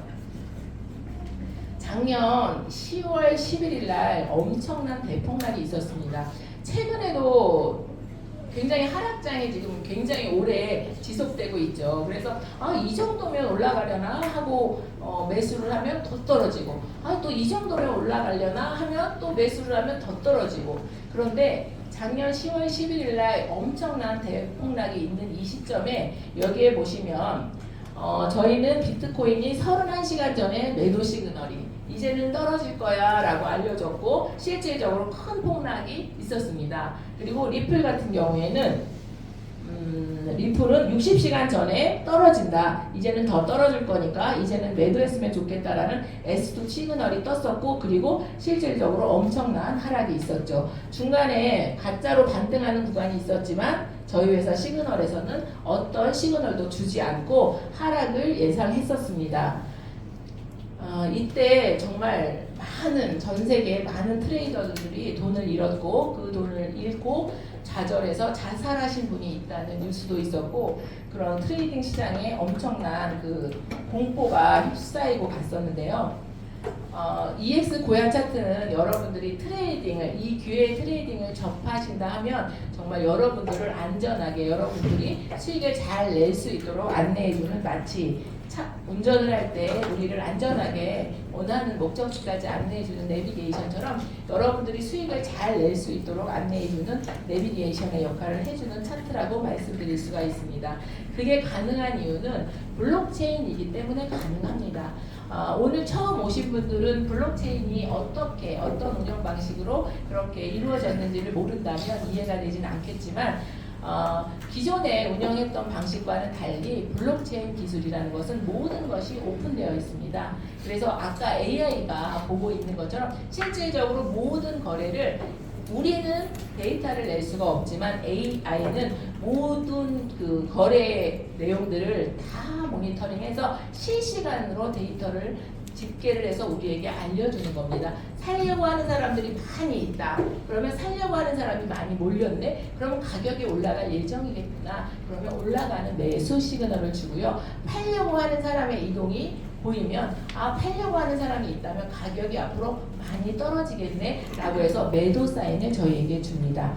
작년 10월 11일 날 엄청난 대폭락이 있었습니다. 최근에도 굉장히 하락장이 지금 굉장히 오래 지속되고 있죠. 그래서 이 정도면 올라가려나 하고 매수를 하면 더 떨어지고 또 이 정도면 올라가려나 하면 또 매수를 하면 더 떨어지고 그런데 작년 10월 11일 날 엄청난 대폭락이 있는 이 시점에 여기에 보시면 저희는 비트코인이 31시간 전에 매도 시그널이 이제는 떨어질 거야 라고 알려졌고 실질적으로 큰 폭락이 있었습니다. 그리고 리플 같은 경우에는 리플은 60시간 전에 떨어진다. 이제는 더 떨어질 거니까 이제는 매도했으면 좋겠다라는 S2 시그널이 떴었고 그리고 실질적으로 엄청난 하락이 있었죠. 중간에 가짜로 반등하는 구간이 있었지만 저희 회사 시그널에서는 어떤 시그널도 주지 않고 하락을 예상했었습니다. 이때 정말 전 세계 많은 트레이더들이 돈을 잃었고 그 돈을 잃고 좌절해서 자살하신 분이 있다는 뉴스도 있었고 그런 트레이딩 시장에 엄청난 그 공포가 휩싸이고 갔었는데요. EX 고양 차트는 여러분들이 이 기회의 트레이딩을 접하신다 하면 정말 여러분들을 안전하게 여러분들이 수익을 잘 낼 수 있도록 안내해주는 마치 운전을 할 때 우리를 안전하게 원하는 목적지까지 안내해주는 내비게이션처럼 여러분들이 수익을 잘 낼 수 있도록 안내해주는 내비게이션의 역할을 해주는 차트라고 말씀드릴 수가 있습니다. 그게 가능한 이유는 블록체인이기 때문에 가능합니다. 오늘 처음 오신 분들은 블록체인이 어떤 운영 방식으로 그렇게 이루어졌는지를 모른다면 이해가 되진 않겠지만 기존에 운영했던 방식과는 달리 블록체인 기술이라는 것은 모든 것이 오픈되어 있습니다. 그래서 아까 AI가 보고 있는 것처럼 실질적으로 모든 거래를 우리는 데이터를 낼 수가 없지만 AI는 모든 그 거래 내용들을 다 모니터링해서 실시간으로 데이터를 집계를 해서 우리에게 알려주는 겁니다. 살려고 하는 사람들이 많이 있다. 그러면 살려고 하는 사람이 많이 몰렸네. 그러면 가격이 올라갈 예정이겠구나. 그러면 올라가는 매수 시그널을 주고요. 팔려고 하는 사람의 이동이 보이면 팔려고 하는 사람이 있다면 가격이 앞으로 많이 떨어지겠네 라고 해서 매도 사인을 저희에게 줍니다.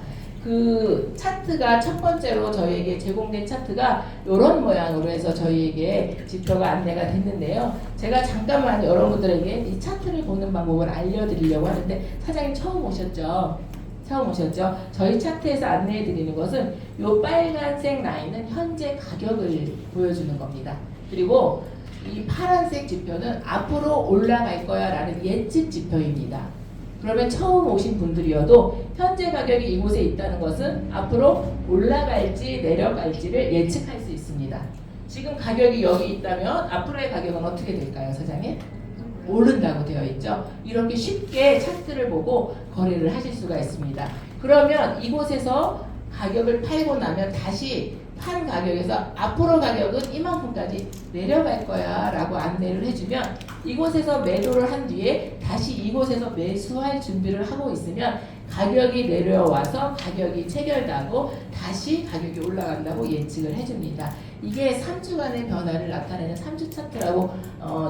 그 차트가 첫 번째로 저희에게 제공된 차트가 이런 모양으로 해서 저희에게 지표가 안내가 됐는데요. 제가 잠깐만 여러분들에게 이 차트를 보는 방법을 알려드리려고 하는데 사장님 처음 오셨죠? 처음 오셨죠? 저희 차트에서 안내해 드리는 것은 이 빨간색 라인은 현재 가격을 보여주는 겁니다. 그리고 이 파란색 지표는 앞으로 올라갈 거야 라는 예측 지표입니다. 그러면 처음 오신 분들이어도 현재 가격이 이곳에 있다는 것은 앞으로 올라갈지 내려갈지를 예측할 수 있습니다. 지금 가격이 여기 있다면 앞으로의 가격은 어떻게 될까요, 사장님? 오른다고 되어 있죠. 이렇게 쉽게 차트를 보고 거래를 하실 수가 있습니다. 그러면 이곳에서 가격을 팔고 나면 다시 판 가격에서 앞으로 가격은 이만큼까지 내려갈 거야 라고 안내를 해주면 이곳에서 매도를 한 뒤에 다시 이곳에서 매수할 준비를 하고 있으면 가격이 내려와서 가격이 체결되고 다시 가격이 올라간다고 예측을 해줍니다. 이게 3주간의 변화를 나타내는 3주 차트라고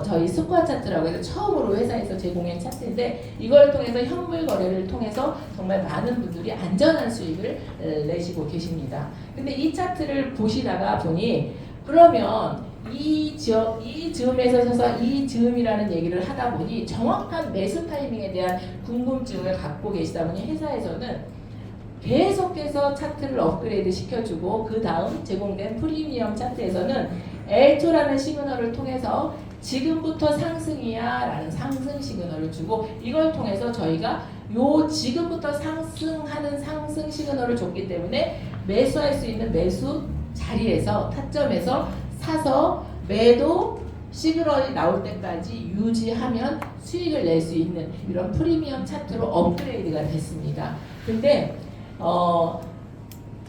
저희 스코어 차트라고 해서 처음으로 회사에서 제공한 차트인데 이걸 통해서 현물 거래를 통해서 정말 많은 분들이 안전한 수익을 내시고 계십니다. 근데 이 차트를 보시다가 보니 그러면 이 즈음에서 서서 이 즈음이라는 얘기를 하다 보니 정확한 매수 타이밍에 대한 궁금증을 갖고 계시다 보니 회사에서는 계속해서 차트를 업그레이드 시켜주고 그 다음 제공된 프리미엄 차트에서는 L2라는 시그널을 통해서 지금부터 상승이야 라는 상승 시그널을 주고 이걸 통해서 저희가 요 지금부터 상승하는 상승 시그널을 줬기 때문에 매수할 수 있는 매수 자리에서 타점에서 사서 매도 시그널이 나올 때까지 유지하면 수익을 낼 수 있는 이런 프리미엄 차트로 업그레이드가 됐습니다. 근데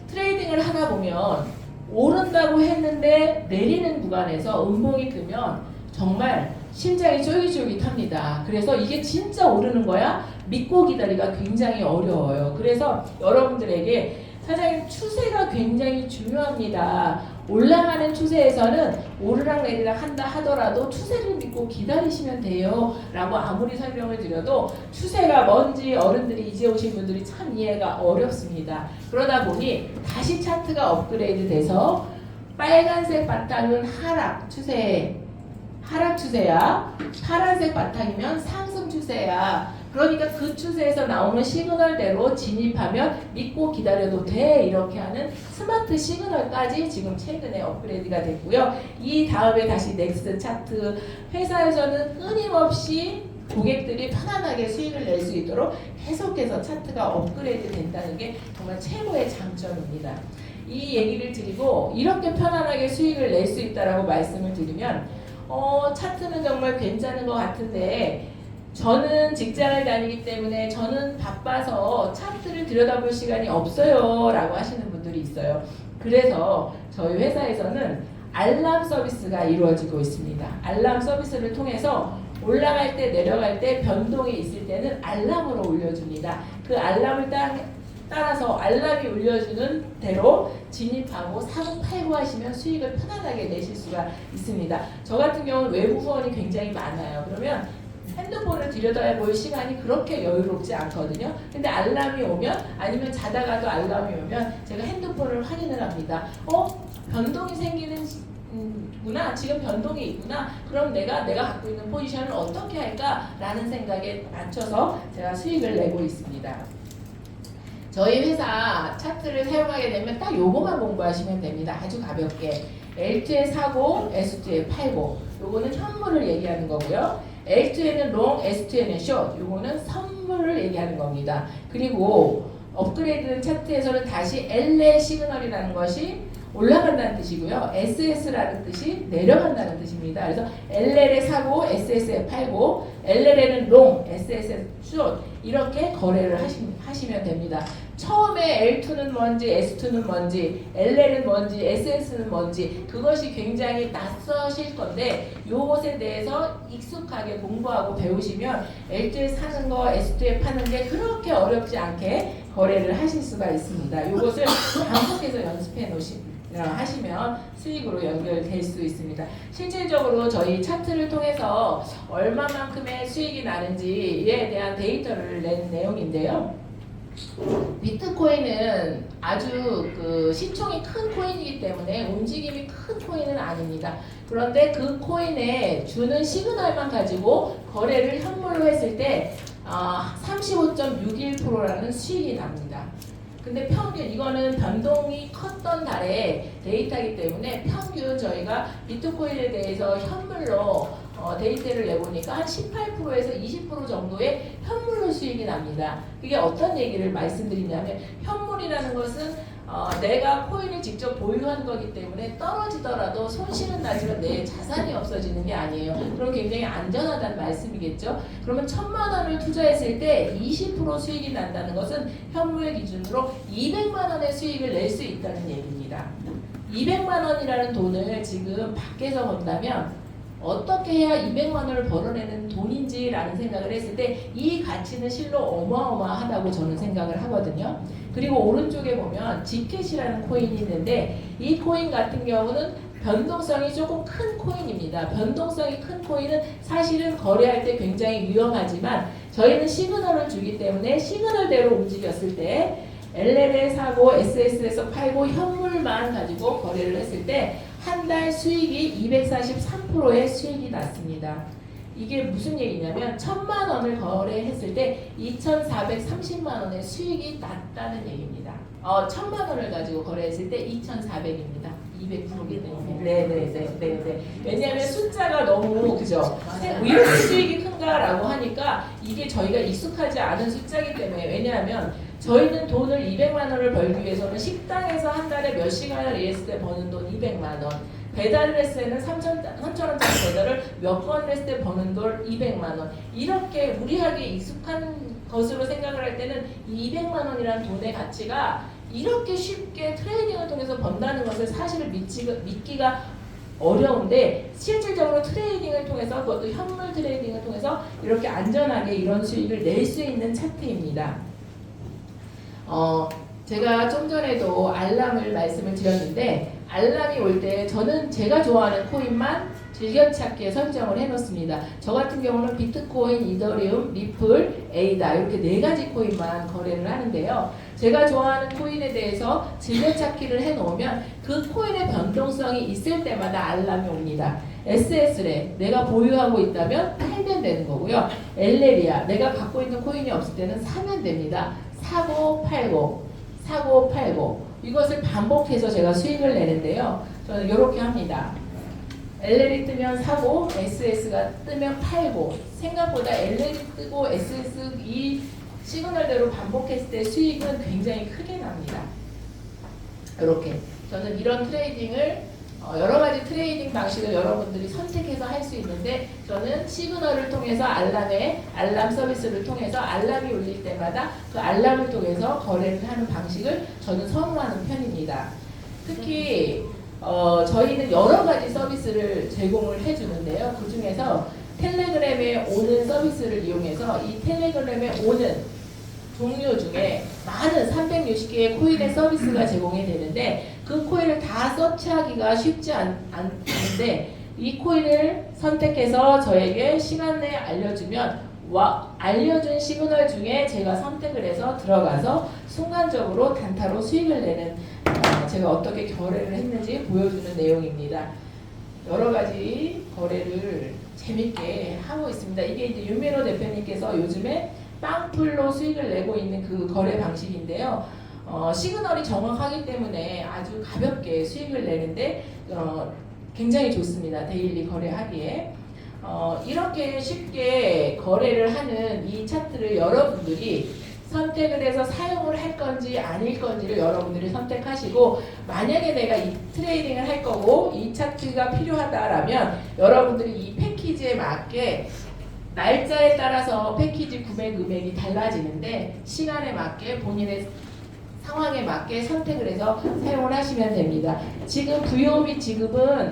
트레이딩을 하다 보면 오른다고 했는데 내리는 구간에서 음봉이 뜨면 정말 심장이 쫄깃쫄깃합니다. 그래서 이게 진짜 오르는 거야? 믿고 기다리기가 굉장히 어려워요. 그래서 여러분들에게 사장님 추세가 굉장히 중요합니다. 올라가는 추세에서는 오르락 내리락 한다 하더라도 추세를 믿고 기다리시면 돼요 라고 아무리 설명을 드려도 추세가 뭔지 어른들이 이제 오신 분들이 참 이해가 어렵습니다. 그러다 보니 다시 차트가 업그레이드 돼서 빨간색 바탕은 하락 추세야, 파란색 바탕이면 상승 추세야. 그러니까 그 추세에서 나오는 시그널대로 진입하면 믿고 기다려도 돼 이렇게 하는 스마트 시그널까지 지금 최근에 업그레이드가 됐고요. 이 다음에 다시 넥스트 차트 회사에서는 끊임없이 고객들이 편안하게 수익을 낼 수 있도록 계속해서 차트가 업그레이드 된다는 게 정말 최고의 장점입니다. 이 얘기를 드리고 이렇게 편안하게 수익을 낼 수 있다라고 말씀을 드리면 차트는 정말 괜찮은 것 같은데 저는 직장을 다니기 때문에 저는 바빠서 차트를 들여다볼 시간이 없어요 라고 하시는 분들이 있어요. 그래서 저희 회사에서는 알람 서비스가 이루어지고 있습니다. 알람 서비스를 통해서 올라갈 때 내려갈 때 변동이 있을 때는 알람으로 울려줍니다. 그 알람을 따라서 알람이 울려주는 대로 진입하고 사고 팔고 하시면 수익을 편안하게 내실 수가 있습니다. 저 같은 경우는 외부 후원이 굉장히 많아요. 그러면 핸드폰을 들여다볼 시간이 그렇게 여유롭지 않거든요. 근데 알람이 오면 아니면 자다가도 알람이 오면 제가 핸드폰을 확인을 합니다. 변동이 생기는 구나 지금 변동이 있구나. 그럼 내가 갖고 있는 포지션을 어떻게 할까라는 생각에 맞춰서 제가 수익을 내고 있습니다. 저희 회사 차트를 사용하게 되면 딱 요거만 공부하시면 됩니다. 아주 가볍게 L2에 사고 S2에 팔고 요거는 현물을 얘기하는 거고요. L2에는 롱, S2에는 숏 요거는 선물을 얘기하는 겁니다. 그리고 업그레이드 차트에서는 다시 LA 시그널이라는 것이 올라간다는 뜻이고요. SS라는 뜻이 내려간다는 뜻입니다. 그래서 LL에 사고 SS에 팔고 LL에는 롱, SS에 숏 이렇게 거래를 하시면 됩니다. 처음에 L2는 뭔지 S2는 뭔지 LL은 뭔지 SS는 뭔지 그것이 굉장히 낯서실 건데 요것에 대해서 익숙하게 공부하고 배우시면 L2에 사는 거 S2에 파는 게 그렇게 어렵지 않게 거래를 하실 수가 있습니다. 이것을 반복해서 연습해 하시면 수익으로 연결될 수 있습니다. 실질적으로 저희 차트를 통해서 얼마만큼의 수익이 나는지에 대한 데이터를 낸 내용인데요. 비트코인은 아주 그 시총이 큰 코인이기 때문에 움직임이 큰 코인은 아닙니다. 그런데 그 코인에 주는 시그널만 가지고 거래를 현물로 했을 때 35.61%라는 수익이 납니다. 근데 평균 이거는 변동이 컸던 달의 데이터이기 때문에 평균 저희가 비트코인에 대해서 현물로 데이터를 내보니까 한 18%에서 20% 정도의 현물로 수익이 납니다. 그게 어떤 얘기를 말씀드리냐면 현물이라는 것은 내가 코인을 직접 보유한 거기 때문에 떨어지더라도 손실은 나지만 내 자산이 없어지는 게 아니에요. 그럼 굉장히 안전하다는 말씀이겠죠. 그러면 1,000만 원을 투자했을 때 20% 수익이 난다는 것은 현물 기준으로 200만 원의 수익을 낼 수 있다는 얘기입니다. 200만 원이라는 돈을 지금 밖에서 본다면 어떻게 해야 200만 원을 벌어내는 돈인지라는 생각을 했을 때 이 가치는 실로 어마어마하다고 저는 생각을 하거든요. 그리고 오른쪽에 보면 지켓이라는 코인이 있는데 이 코인 같은 경우는 변동성이 조금 큰 코인입니다. 변동성이 큰 코인은 사실은 거래할 때 굉장히 위험하지만 저희는 시그널을 주기 때문에 시그널대로 움직였을 때 LL에 사고 SS에서 팔고 현물만 가지고 거래를 했을 때 한 달 수익이 243%의 수익이 났습니다. 이게 무슨 얘기냐면 1,000만 원을 거래했을 때 2,430만 원의 수익이 났다는 얘기입니다. 1,000만 원을 가지고 거래했을 때 2,400입니다. 200%기 때문에. 네네네. 왜냐하면 숫자가 너무 그죠? 이렇게 수익이 큰가라고 하니까 이게 저희가 익숙하지 않은 숫자이기 때문에 왜냐하면 저희는 돈을 200만 원을 벌기 위해서는 식당에서 한 달에 몇 시간을 일했을 때 버는 돈 200만 원, 배달을 했을 때는 3,000원짜리 배달을 몇 번 했을 때 버는 돈 200만 원, 이렇게 무리하게 익숙한 것으로 생각을 할 때는 이 200만 원이라는 돈의 가치가 이렇게 쉽게 트레이딩을 통해서 번다는 것을 사실 믿기가 어려운데 실질적으로 트레이딩을 통해서 그것도 현물 트레이딩을 통해서 이렇게 안전하게 이런 수익을 낼 수 있는 차트입니다. 제가 좀 전에도 알람을 말씀을 드렸는데 알람이 올 때 저는 제가 좋아하는 코인만 즐겨찾기에 선정을 해놓습니다. 저 같은 경우는 비트코인, 이더리움, 리플, 에이다 이렇게 4가지 코인만 거래를 하는데요. 제가 좋아하는 코인에 대해서 즐겨찾기를 해놓으면 그 코인의 변동성이 있을 때마다 알람이 옵니다. SS래 내가 보유하고 있다면 팔면 되는 거고요. LL이야 내가 갖고 있는 코인이 없을 때는 사면 됩니다. 사고 팔고 이것을 반복해서 제가 수익을 내는데요. 저는 이렇게 합니다. LL이 뜨면 사고 SS가 뜨면 팔고 생각보다 LL이 뜨고 SS 이 시그널대로 반복했을 때 수익은 굉장히 크게 납니다. 이렇게 저는 이런 트레이딩을 여러 가지 트레이딩 방식을 여러분들이 선택해서 할 수 있는데 저는 시그널을 통해서 알람 서비스를 통해서 알람이 울릴 때마다 그 알람을 통해서 거래를 하는 방식을 저는 선호하는 편입니다. 특히 저희는 여러 가지 서비스를 제공을 해주는데요. 그 중에서 텔레그램에 오는 서비스를 이용해서 이 텔레그램에 오는 종류 중에 많은 360개의 코인의 서비스가 제공이 되는데 그 코인을 다 서치하기가 쉽지 않은데 이 코인을 선택해서 저에게 시간 내에 알려주면 알려준 시그널 중에 제가 선택을 해서 들어가서 순간적으로 단타로 수익을 내는 제가 어떻게 거래를 했는지 보여주는 내용입니다. 여러 가지 거래를 재밌게 하고 있습니다. 이게 이제 윤민호 대표님께서 요즘에 빵풀로 수익을 내고 있는 그 거래 방식인데요. 시그널이 정확하기 때문에 아주 가볍게 수익을 내는데 굉장히 좋습니다. 데일리 거래하기에. 이렇게 쉽게 거래를 하는 이 차트를 여러분들이 선택을 해서 사용을 할 건지 아닐 건지를 여러분들이 선택하시고 만약에 내가 이 트레이딩을 할 거고 이 차트가 필요하다라면 여러분들이 이 패키지에 맞게 날짜에 따라서 패키지 구매 금액이 달라지는데 시간에 맞게 본인의 상황에 맞게 선택을 해서 사용을 하시면 됩니다. 지금 VOB 지급은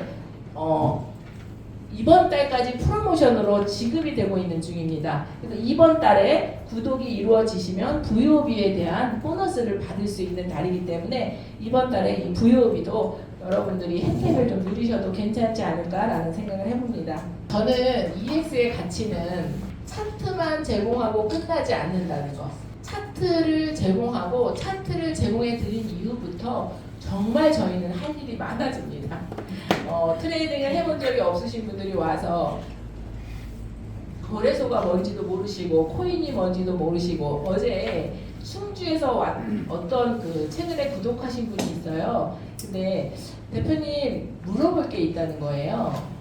이번 달까지 프로모션으로 지급이 되고 있는 중입니다. 그래서 이번 달에 구독이 이루어지시면 VOB에 대한 보너스를 받을 수 있는 달이기 때문에 이번 달에 이 VOB도 여러분들이 혜택을 좀 누리셔도 괜찮지 않을까라는 생각을 해봅니다. 저는 EX의 가치는 차트만 제공하고 끝나지 않는다는 거. 차트를 제공하고 차트를 제공해 드린 이후부터 정말 저희는 할 일이 많아집니다. 트레이딩을 해본 적이 없으신 분들이 와서 거래소가 뭔지도 모르시고 코인이 뭔지도 모르시고, 어제 충주에서 어떤 최근에 구독하신 분이 있어요. 근데 대표님 물어볼 게 있다는 거예요.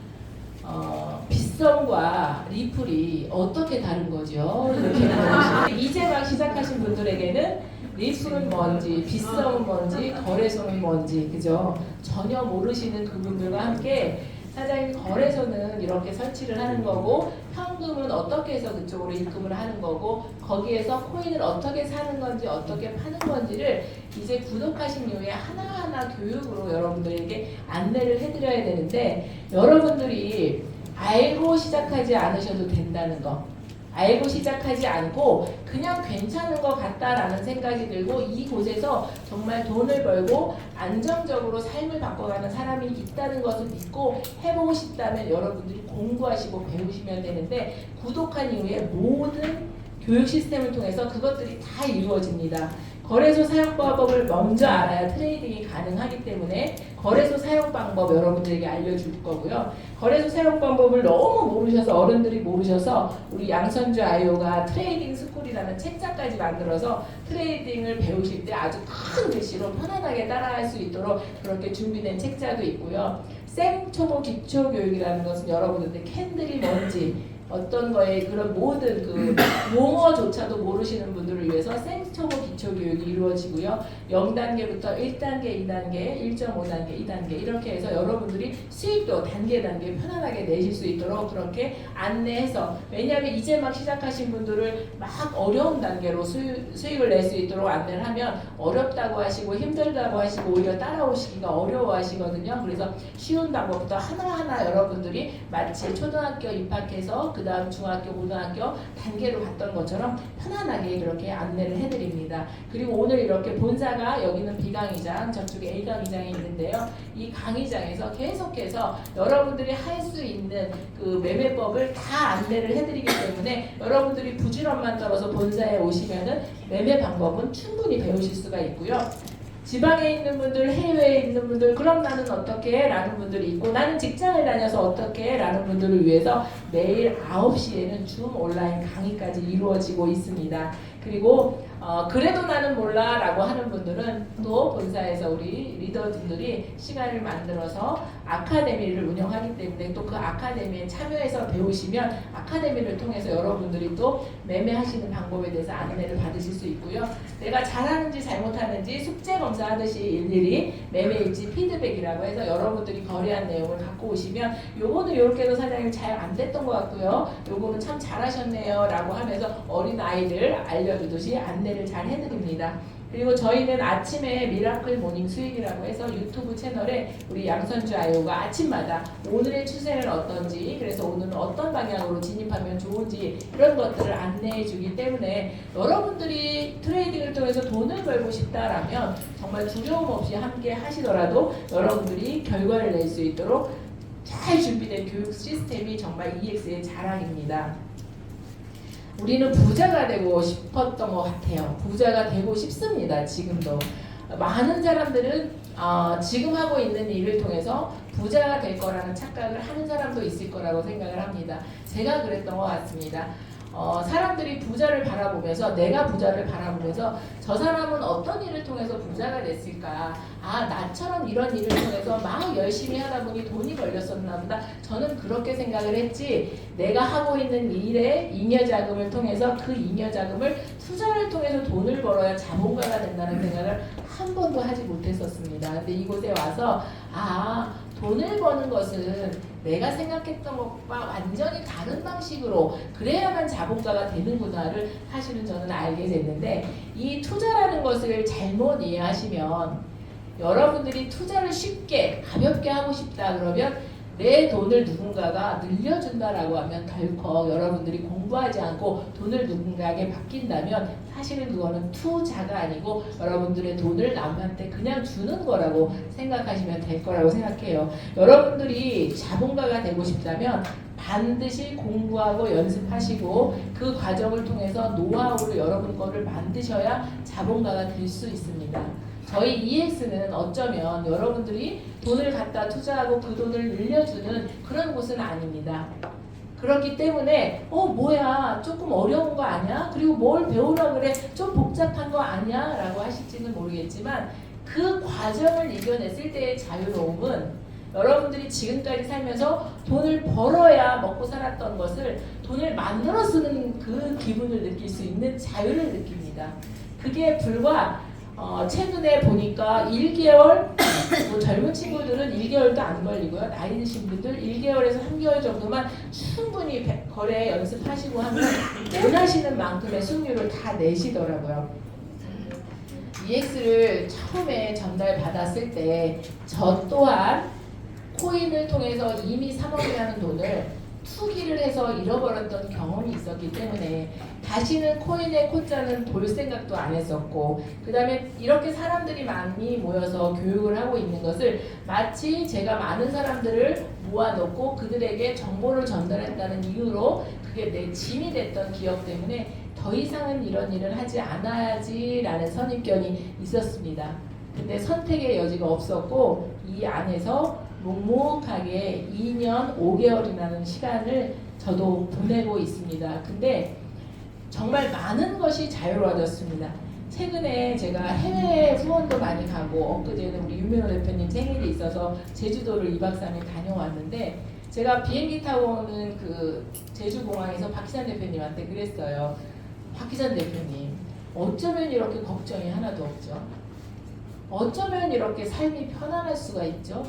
빗썸과 리플이 어떻게 다른 거죠? 이렇게 물어보시고, 이제 막 시작하신 분들에게는 리플은 뭔지, 빗썸은 뭔지, 거래소는 뭔지, 그죠? 전혀 모르시는 그분들과 함께 사장님, 거래소는 이렇게 설치를 하는 거고, 현금은 어떻게 해서 그쪽으로 입금을 하는 거고, 거기에서 코인을 어떻게 사는 건지 어떻게 파는 건지를 이제 구독하신 이후에 하나하나 교육으로 여러분들에게 안내를 해드려야 되는데, 여러분들이 알고 시작하지 않으셔도 된다는 거, 알고 시작하지 않고 그냥 괜찮은 것 같다라는 생각이 들고 이곳에서 정말 돈을 벌고 안정적으로 삶을 바꿔가는 사람이 있다는 것을 믿고 해보고 싶다면 여러분들이 공부하시고 배우시면 되는데, 구독한 이후에 모든 교육 시스템을 통해서 그것들이 다 이루어집니다. 거래소 사용 방법을 먼저 알아야 트레이딩이 가능하기 때문에 거래소 사용 방법 여러분들에게 알려줄 거고요. 거래소 사용 방법을 너무 모르셔서, 어른들이 모르셔서 우리 양선주 아이오가 트레이딩 스쿨이라는 책자까지 만들어서 트레이딩을 배우실 때 아주 큰 글씨로 편안하게 따라할 수 있도록 그렇게 준비된 책자도 있고요. 생초보 기초교육이라는 것은 여러분들 캔들이 뭔지 어떤 거에 그런 모든 용어조차도 모르시는 분들을 위해서 생초보 기초교육이 이루어지고요. 0단계부터 1단계, 2단계, 1.5단계, 2단계 이렇게 해서 여러분들이 수익도 단계 편안하게 내실 수 있도록 그렇게 안내해서, 왜냐하면 이제 막 시작하신 분들을 막 어려운 단계로 수익을 낼 수 있도록 안내를 하면 어렵다고 하시고 힘들다고 하시고 오히려 따라오시기가 어려워하시거든요. 그래서 쉬운 방법부터 하나하나 여러분들이 마치 초등학교 입학해서 그 다음 중학교, 고등학교 단계로 갔던 것처럼 편안하게 그렇게 안내를 해드립니다. 그리고 오늘 이렇게 본사가, 여기는 B강의장, 저쪽에 A강의장이 있는데요. 이 강의장에서 계속해서 여러분들이 할 수 있는 그 매매법을 다 안내를 해드리기 때문에 여러분들이 부지런만 떨어서 본사에 오시면은 매매 방법은 충분히 배우실 수가 있고요. 지방에 있는 분들, 해외에 있는 분들, 그럼 나는 어떻게? 라는 분들이 있고, 나는 직장을 다녀서 어떻게? 라는 분들을 위해서 매일 9시에는 줌 온라인 강의까지 이루어지고 있습니다. 그리고 그래도 나는 몰라 라고 하는 분들은 또 본사에서 우리 리더분들이 시간을 만들어서 아카데미를 운영하기 때문에 또 그 아카데미에 참여해서 배우시면 아카데미를 통해서 여러분들이 또 매매하시는 방법에 대해서 안내를 받으실 수 있고요. 내가 잘하는지 잘못하는지 숙제 검사하듯이 일일이 매매일지 피드백이라고 해서 여러분들이 거래한 내용을 갖고 오시면, 요거는 이렇게도 사장님 잘 안 됐던 것 같고요, 요거는 참 잘하셨네요 라고 하면서 어린아이들 알려주듯이 안내를 잘 해드립니다. 그리고 저희는 아침에 미라클 모닝 수익이라고 해서 유튜브 채널에 우리 양선주 아이오가 아침마다 오늘의 추세는 어떤지, 그래서 오늘은 어떤 방향으로 진입하면 좋은지 이런 것들을 안내해 주기 때문에 여러분들이 트레이딩을 통해서 돈을 벌고 싶다라면 정말 두려움 없이 함께 하시더라도 여러분들이 결과를 낼 수 있도록 잘 준비된 교육 시스템이 정말 EX의 자랑입니다. 우리는 부자가 되고 싶었던 것 같아요. 부자가 되고 싶습니다. 지금도 많은 사람들은 지금 하고 있는 일을 통해서 부자가 될 거라는 착각을 하는 사람도 있을 거라고 생각을 합니다. 제가 그랬던 것 같습니다. 사람들이 부자를 바라보면서, 내가 부자를 바라보면서 저 사람은 어떤 일을 통해서 부자가 됐을까, 나처럼 이런 일을 통해서 막 열심히 하다 보니 돈이 걸렸었나 보다, 저는 그렇게 생각을 했지, 내가 하고 있는 일에 잉여자금을 통해서 그 잉여자금을 투자를 통해서 돈을 벌어야 자본가가 된다는 생각을 한 번도 하지 못했었습니다. 근데 이곳에 와서 돈을 버는 것은 내가 생각했던 것과 완전히 다른 방식으로 그래야만 자본가가 되는구나를 사실은 저는 알게 됐는데, 이 투자라는 것을 잘못 이해하시면, 여러분들이 투자를 쉽게 가볍게 하고 싶다 그러면 내 돈을 누군가가 늘려준다라고 하면 덜컥 여러분들이 공부하지 않고 돈을 누군가에게 맡긴다면 사실은 그거는 투자가 아니고 여러분들의 돈을 남한테 그냥 주는 거라고 생각하시면 될 거라고 생각해요. 여러분들이 자본가가 되고 싶다면 반드시 공부하고 연습하시고 그 과정을 통해서 노하우를 여러분 거를 만드셔야 자본가가 될 수 있습니다. 저희 EX는 어쩌면 여러분들이 돈을 갖다 투자하고 그 돈을 늘려주는 그런 곳은 아닙니다. 그렇기 때문에 뭐야 조금 어려운 거 아니야? 그리고 뭘 배우라 그래? 좀 복잡한 거 아니야? 라고 하실지는 모르겠지만 그 과정을 이겨냈을 때의 자유로움은 여러분들이 지금까지 살면서 돈을 벌어야 먹고 살았던 것을 돈을 만들어 쓰는 그 기분을 느낄 수 있는 자유를 느낍니다. 그게 불과 최근에 보니까 1개월, 뭐 젊은 친구들은 1개월도 안 걸리고요. 나이 드신 분들 1개월에서 3개월 정도만 충분히 거래 연습하시고 하면 원하시는 만큼의 수익률을 다 내시더라고요. EX를 처음에 전달받았을 때 저 또한 코인을 통해서 이미 3억이라는 돈을 투기를 해서 잃어버렸던 경험이 있었기 때문에 다시는 코인의 코자는 볼 생각도 안 했었고, 그 다음에 이렇게 사람들이 많이 모여서 교육을 하고 있는 것을 마치 제가 많은 사람들을 모아놓고 그들에게 정보를 전달했다는 이유로 그게 내 짐이 됐던 기억 때문에 더 이상은 이런 일을 하지 않아야지라는 선입견이 있었습니다. 근데 선택의 여지가 없었고 이 안에서 묵묵하게 2년 5개월이라는 시간을 저도 보내고 있습니다. 근데 정말 많은 것이 자유로워졌습니다. 최근에 제가 해외 후원도 많이 가고 엊그제는 우리 유명호 대표님 생일이 있어서 제주도를 2박 3일 다녀왔는데 제가 비행기 타고 오는 그 제주공항에서 박희산 대표님한테 그랬어요. 박희산 대표님, 어쩌면 이렇게 걱정이 하나도 없죠? 어쩌면 이렇게 삶이 편안할 수가 있죠?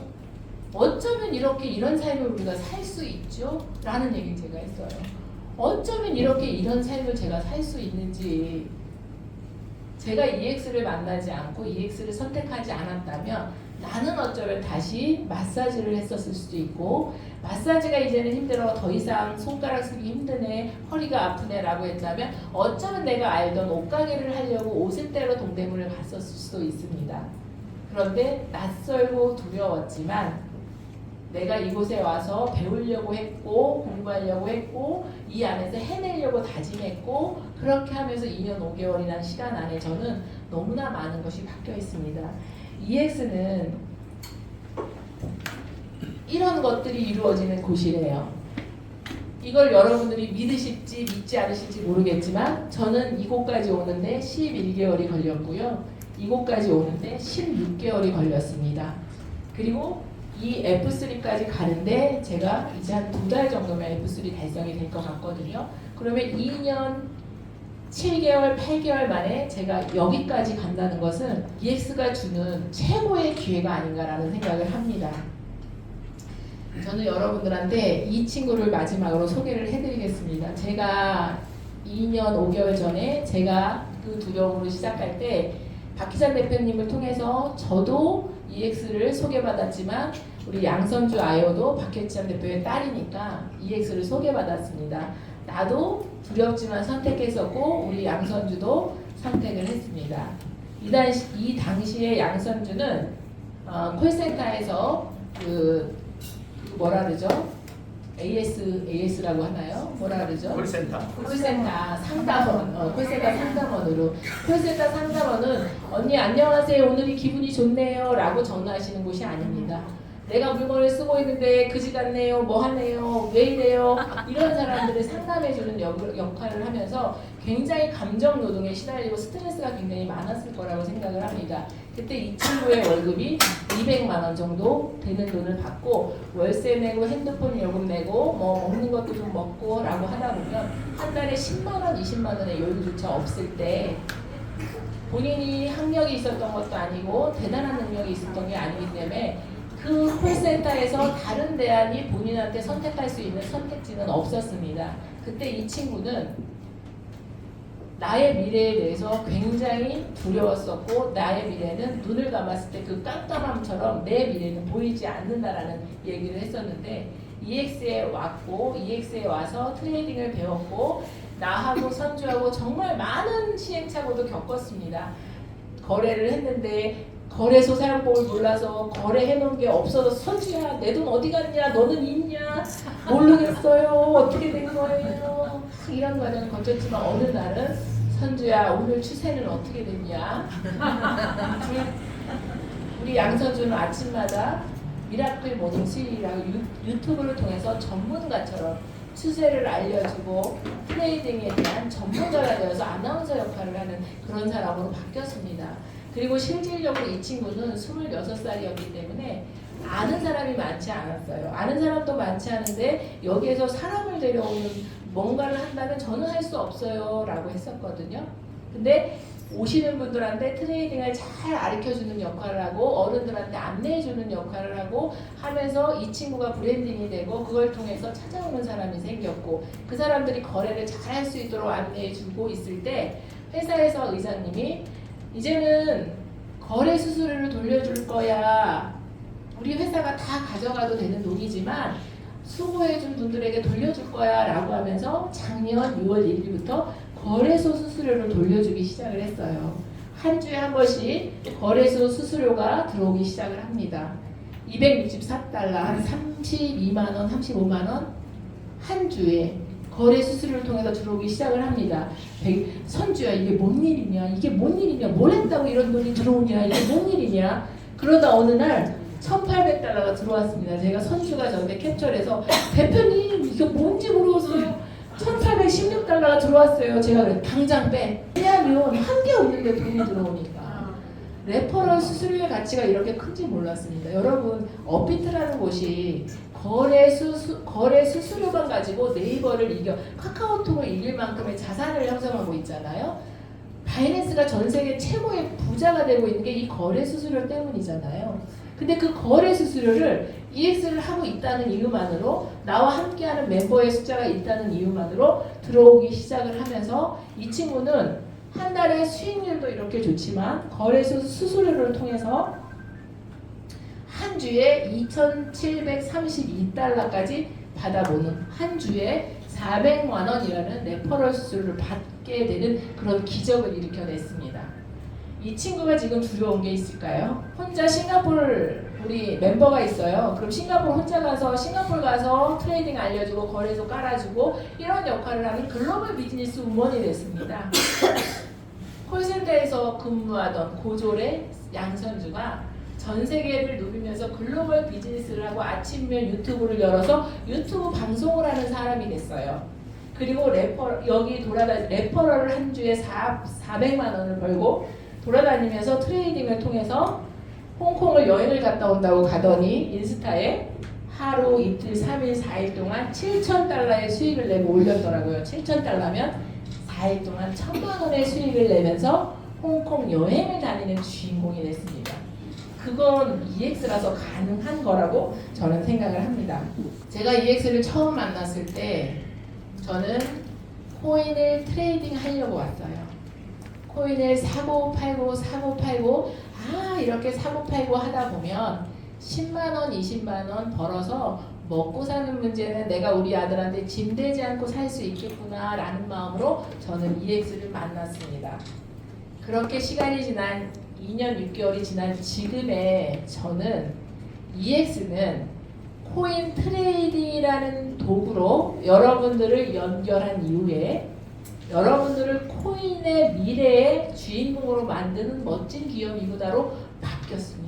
어쩌면 이렇게 이런 삶을 우리가 살 수 있죠? 라는 얘기를 제가 했어요. 어쩌면 이렇게 이런 삶을 제가 살 수 있는지, 제가 EX를 만나지 않고 EX를 선택하지 않았다면 나는 어쩌면 다시 마사지를 했었을 수도 있고, 마사지가 이제는 힘들어 더 이상 손가락 쓰기 힘드네, 허리가 아프네 라고 했다면 어쩌면 내가 알던 옷가게를 하려고 옷을 떼러 동대문을 갔었을 수도 있습니다. 그런데 낯설고 두려웠지만 내가 이곳에 와서 배우려고 했고 공부하려고 했고 이 안에서 해내려고 다짐했고 그렇게 하면서 2년 5개월이라는 시간 안에 저는 너무나 많은 것이 바뀌어 있습니다. EX는 이런 것들이 이루어지는 곳이래요. 이걸 여러분들이 믿으실지 믿지 않으실지 모르겠지만 저는 이곳까지 오는데 11개월이 걸렸고요. 이곳까지 오는데 16개월이 걸렸습니다. 그리고 이 F3까지 가는데 제가 이제 한 2달 정도면 F3 달성이 될 것 같거든요. 그러면 2년 7개월, 8개월 만에 제가 여기까지 간다는 것은 EX가 주는 최고의 기회가 아닌가라는 생각을 합니다. 저는 여러분들한테 이 친구를 마지막으로 소개를 해드리겠습니다. 제가 2년 5개월 전에 제가 그 두려움으로 시작할 때 박희산 대표님을 통해서 저도 EX를 소개받았지만 우리 양선주 아이오도 박혜찬 대표의 딸이니까 EX를 소개받았습니다. 나도 두렵지만 선택했었고 우리 양선주도 선택을 했습니다. 이 당시에 양선주는 콜센터에서 뭐라 그러죠? AS라고 하나요? 뭐라 그러죠? 콜센터 상담원, 콜센터 상담원으로. 콜센터 상담원은 언니 안녕하세요, 오늘이 기분이 좋네요 라고 전화하시는 곳이 아닙니다. 내가 물건을 쓰고 있는데 그지 같네요, 뭐 하네요, 왜 이래요, 이런 사람들을 상담해주는 역할을 하면서 굉장히 감정 노동에 시달리고 스트레스가 굉장히 많았을 거라고 생각을 합니다. 그때 이 친구의 월급이 200만 원 정도 되는 돈을 받고 월세 내고 핸드폰 요금 내고 뭐 먹는 것도 좀 먹고 라고 하다 보면 한 달에 10만 원, 20만 원의 여유조차 없을 때 본인이 학력이 있었던 것도 아니고 대단한 능력이 있었던 게 아니기 때문에 그 콜센터에서 다른 대안이 본인한테 선택할 수 있는 선택지는 없었습니다. 그때 이 친구는 나의 미래에 대해서 굉장히 두려웠었고 나의 미래는 눈을 감았을 때 그 깜깜함처럼 내 미래는 보이지 않는다라는 얘기를 했었는데 EX에 왔고 EX에 와서 트레이딩을 배웠고 나하고 선주하고 정말 많은 시행착오도 겪었습니다. 거래를 했는데 거래소 사용법을 몰라서 거래해놓은 게 없어서 선주야 내 돈 어디 갔냐, 너는 있냐, 모르겠어요. 어떻게 된 거예요? 이런 과정을 거쳤지만 어느 날은 선주야 오늘 추세는 어떻게 됐냐? 우리 양선주는 아침마다 미라클 모닝 스윙이라고 유튜브를 통해서 전문가처럼 추세를 알려주고 트레이딩에 대한 전문가가 되어서 아나운서 역할을 하는 그런 사람으로 바뀌었습니다. 그리고 실질적으로 이 친구는 26살이었기 때문에 아는 사람이 많지 않았어요. 아는 사람도 많지 않은데 여기에서 사람을 데려오는 뭔가를 한다면 저는 할 수 없어요 라고 했었거든요. 근데 오시는 분들한테 트레이딩을 잘 가르쳐주는 역할을 하고 어른들한테 안내해주는 역할을 하고 하면서 이 친구가 브랜딩이 되고 그걸 통해서 찾아오는 사람이 생겼고 그 사람들이 거래를 잘 할 수 있도록 안내해주고 있을 때 회사에서 의장님이 이제는 거래 수수료를 돌려줄 거야. 우리 회사가 다 가져가도 되는 돈이지만 수고해준 분들에게 돌려줄 거야 라고 하면서 작년 6월 1일부터 거래소 수수료를 돌려주기 시작을 했어요. 한 주에 한 번씩 거래소 수수료가 들어오기 시작을 합니다. 264달러, 한 32만원, 35만원 한 주에 거래 수수료를 통해서 들어오기 시작을 합니다. 선주야 이게 뭔 일이냐, 이게 뭔 일이냐, 뭘 했다고 이런 돈이 들어오냐, 이게 뭔 일이냐. 그러다 어느 날 1800달러가 들어왔습니다. 제가 선주가 저한테 캡처해서 대표님 이게 뭔지 모르겠어요. 1816달러가 들어왔어요. 제가 그래 당장 빼. 왜냐하면 한 게 없는데 돈이 들어오니까. 레퍼럴 수수료의 가치가 이렇게 큰지 몰랐습니다. 여러분 업비트라는 곳이 거래 수수료만 가지고 네이버를 이겨 카카오톡을 이길 만큼의 자산을 형성하고 있잖아요. 바이낸스가 전 세계 최고의 부자가 되고 있는 게 이 거래 수수료 때문이잖아요. 근데 그 거래 수수료를 EX를 하고 있다는 이유만으로 나와 함께하는 멤버의 숫자가 있다는 이유만으로 들어오기 시작을 하면서 이 친구는 한 달에 수익률도 이렇게 좋지만 거래소 수수료를 통해서 한 주에 2,732달러까지 받아보는 한 주에 400만 원이라는 레퍼럴 수수료를 받게 되는 그런 기적을 일으켜냈습니다. 이 친구가 지금 두려운 게 있을까요? 혼자 싱가포르 우리 멤버가 있어요. 그럼 싱가포르 혼자 가서 싱가포르 가서 트레이딩 알려주고 거래소 깔아주고 이런 역할을 하는 글로벌 비즈니스 우먼이 됐습니다. 콜센터에서 근무하던 고졸의 양선주가 전 세계를 누비면서 글로벌 비즈니스를 하고 아침이면 유튜브를 열어서 유튜브 방송을 하는 사람이 됐어요. 그리고 레퍼럴을 한 주에 400만 원을 벌고 돌아다니면서 트레이딩을 통해서 홍콩을 여행을 갔다 온다고 가더니 인스타에 하루, 이틀, 3일, 4일 동안 7,000달러의 수익을 내고 올렸더라고요. 7,000달러면 4일 동안 1,000만 원의 수익을 내면서 홍콩 여행을 다니는 주인공이 됐습니다. 그건 EX라서 가능한 거라고 저는 생각을 합니다. 제가 EX를 처음 만났을 때 저는 코인을 트레이딩 하려고 왔어요. 코인을 사고 팔고 이렇게 사고 팔고 하다 보면 10만원, 20만원 벌어서 먹고 사는 문제는 내가 우리 아들한테 짐되지 않고 살 수 있겠구나 라는 마음으로 저는 EX를 만났습니다. 그렇게 시간이 지난 2년 6개월이 지난 지금의 저는 EX는 코인 트레이딩이라는 도구로 여러분들을 연결한 이후에 여러분들을 코인의 미래의 주인공으로 만드는 멋진 기업이구나로 바뀌었습니다.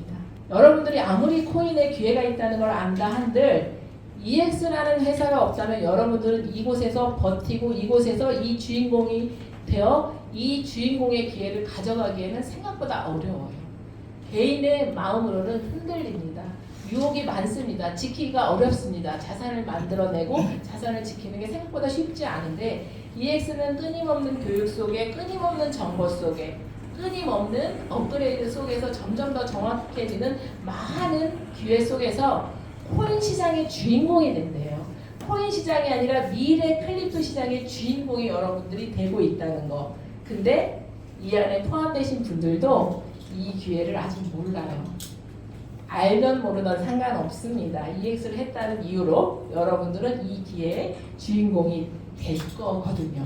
여러분들이 아무리 코인에 기회가 있다는 걸 안다 한들 EX라는 회사가 없다면 여러분들은 이곳에서 버티고 이곳에서 이 주인공이 되어 이 주인공의 기회를 가져가기에는 생각보다 어려워요. 개인의 마음으로는 흔들립니다. 유혹이 많습니다. 지키기가 어렵습니다. 자산을 만들어내고 자산을 지키는 게 생각보다 쉽지 않은데 EX는 끊임없는 교육 속에 끊임없는 정보 속에 끊임없는 업그레이드 속에서 점점 더 정확해지는 많은 기회 속에서 코인 시장의 주인공이 된대요. 코인 시장이 아니라 미래 클립토 시장의 주인공이 여러분들이 되고 있다는 거. 근데 이 안에 포함되신 분들도 이 기회를 아직 몰라요. 알면 모르면 상관없습니다. EX를 했다는 이유로 여러분들은 이 기회의 주인공이 될 거거든요.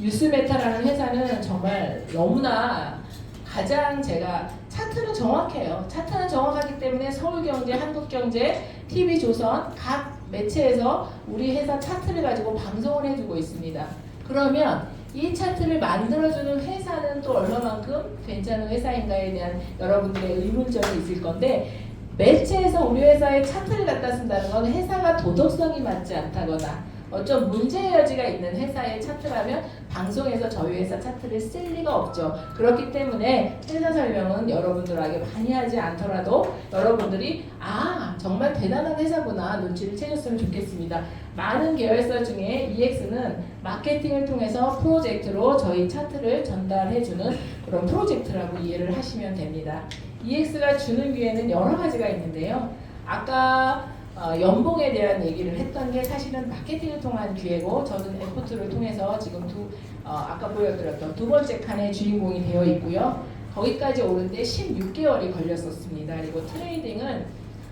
뉴스메타라는 회사는 정말 너무나 가장 제가 차트는 정확해요. 차트는 정확하기 때문에 서울경제, 한국경제, TV조선 각 매체에서 우리 회사 차트를 가지고 방송을 해주고 있습니다. 그러면 이 차트를 만들어주는 회사는 또 얼마만큼 괜찮은 회사인가에 대한 여러분들의 의문점이 있을 건데, 매체에서 우리 회사의 차트를 갖다 쓴다는 건 회사가 도덕성이 맞지 않다거나 어떤 문제의 여지가 있는 회사의 차트라면 방송에서 저희 회사 차트를 쓸 리가 없죠. 그렇기 때문에 회사 설명은 여러분들에게 많이 하지 않더라도 여러분들이 정말 대단한 회사구나 눈치를 채셨으면 좋겠습니다. 많은 계열사 중에 EX는 마케팅을 통해서 프로젝트로 저희 차트를 전달해주는 그런 프로젝트라고 이해를 하시면 됩니다. EX가 주는 기회는 여러 가지가 있는데요. 아까 연봉에 대한 얘기를 했던 게 사실은 마케팅을 통한 기회고, 저는 F2를 통해서 지금 아까 보여드렸던 두 번째 칸의 주인공이 되어 있고요. 거기까지 오는데 16개월이 걸렸었습니다. 그리고 트레이딩은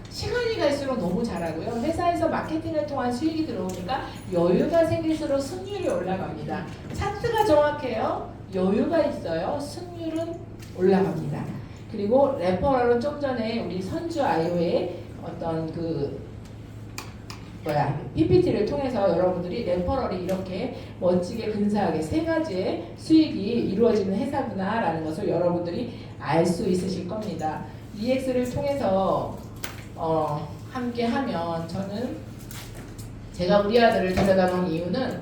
시간이 갈수록 너무 잘하고요. 회사에서 마케팅을 통한 수익이 들어오니까 여유가 생길수록 승률이 올라갑니다. 차트가 정확해요. 여유가 있어요. 승률은 올라갑니다. 그리고 레퍼럴은 좀 전에 우리 선주 아이오의 어떤 PPT를 통해서 여러분들이 레퍼럴이 이렇게 멋지게 근사하게 세 가지의 수익이 이루어지는 회사구나라는 것을 여러분들이 알 수 있으실 겁니다. EX를 통해서 함께 하면, 저는 제가 우리 아들을 데려다놓은 이유는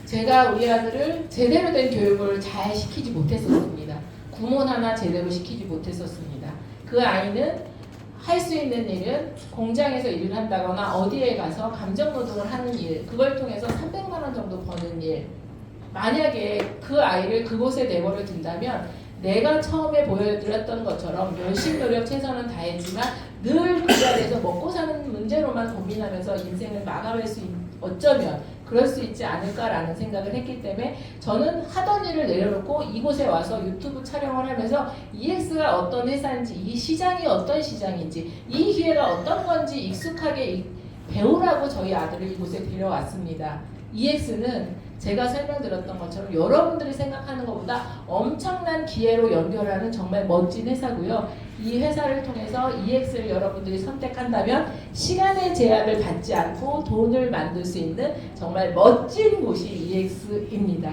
제가 우리 아들을 제대로 된 교육을 잘 시키지 못했었습니다. 구몬 하나 제대로 시키지 못했었습니다. 그 아이는 할 수 있는 일은 공장에서 일을 한다거나 어디에 가서 감정노동을 하는 일, 그걸 통해서 300만 원 정도 버는 일. 만약에 그 아이를 그곳에 내버려 둔다면 내가 처음에 보여드렸던 것처럼 열심 노력 최선은 다했지만 늘 그 자리에서 먹고 사는 문제로만 고민하면서 인생을 마감할 수 어쩌면 그럴 수 있지 않을까라는 생각을 했기 때문에 저는 하던 일을 내려놓고 이곳에 와서 유튜브 촬영을 하면서 EX가 어떤 회사인지, 이 시장이 어떤 시장인지, 이 기회가 어떤 건지 익숙하게 배우라고 저희 아들을 이곳에 데려왔습니다. EX는 제가 설명드렸던 것처럼 여러분들이 생각하는 것보다 엄청난 기회로 연결하는 정말 멋진 회사고요. 이 회사를 통해서 EX를 여러분들이 선택한다면 시간의 제약을 받지 않고 돈을 만들 수 있는 정말 멋진 곳이 EX입니다.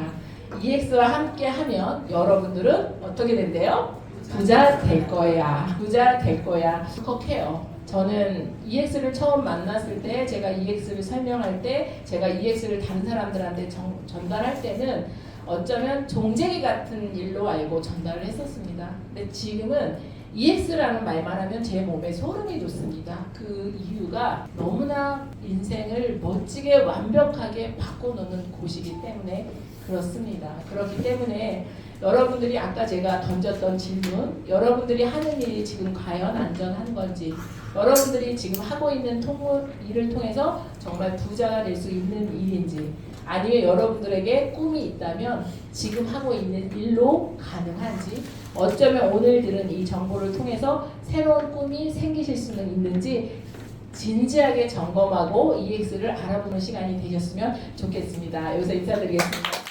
EX와 함께 하면 여러분들은 어떻게 된대요? 부자 될 거야. 부자 될 거야. 울컥해요. 저는 EX를 처음 만났을 때, 제가 EX를 설명할 때, 제가 EX를 다른 사람들한테 전달할 때는 어쩌면 종쟁이 같은 일로 알고 전달을 했었습니다. 근데 지금은 EX라는 말만 하면 제 몸에 소름이 돋습니다. 그 이유가 너무나 인생을 멋지게 완벽하게 바꿔놓는 곳이기 때문에 그렇습니다. 그렇기 때문에 여러분들이 아까 제가 던졌던 질문, 여러분들이 하는 일이 지금 과연 안전한 건지, 여러분들이 지금 하고 있는 일을 통해서 정말 부자가 될 수 있는 일인지, 아니면 여러분들에게 꿈이 있다면 지금 하고 있는 일로 가능한지, 어쩌면 오늘 들은 이 정보를 통해서 새로운 꿈이 생기실 수는 있는지 진지하게 점검하고 EX를 알아보는 시간이 되셨으면 좋겠습니다. 여기서 인사드리겠습니다.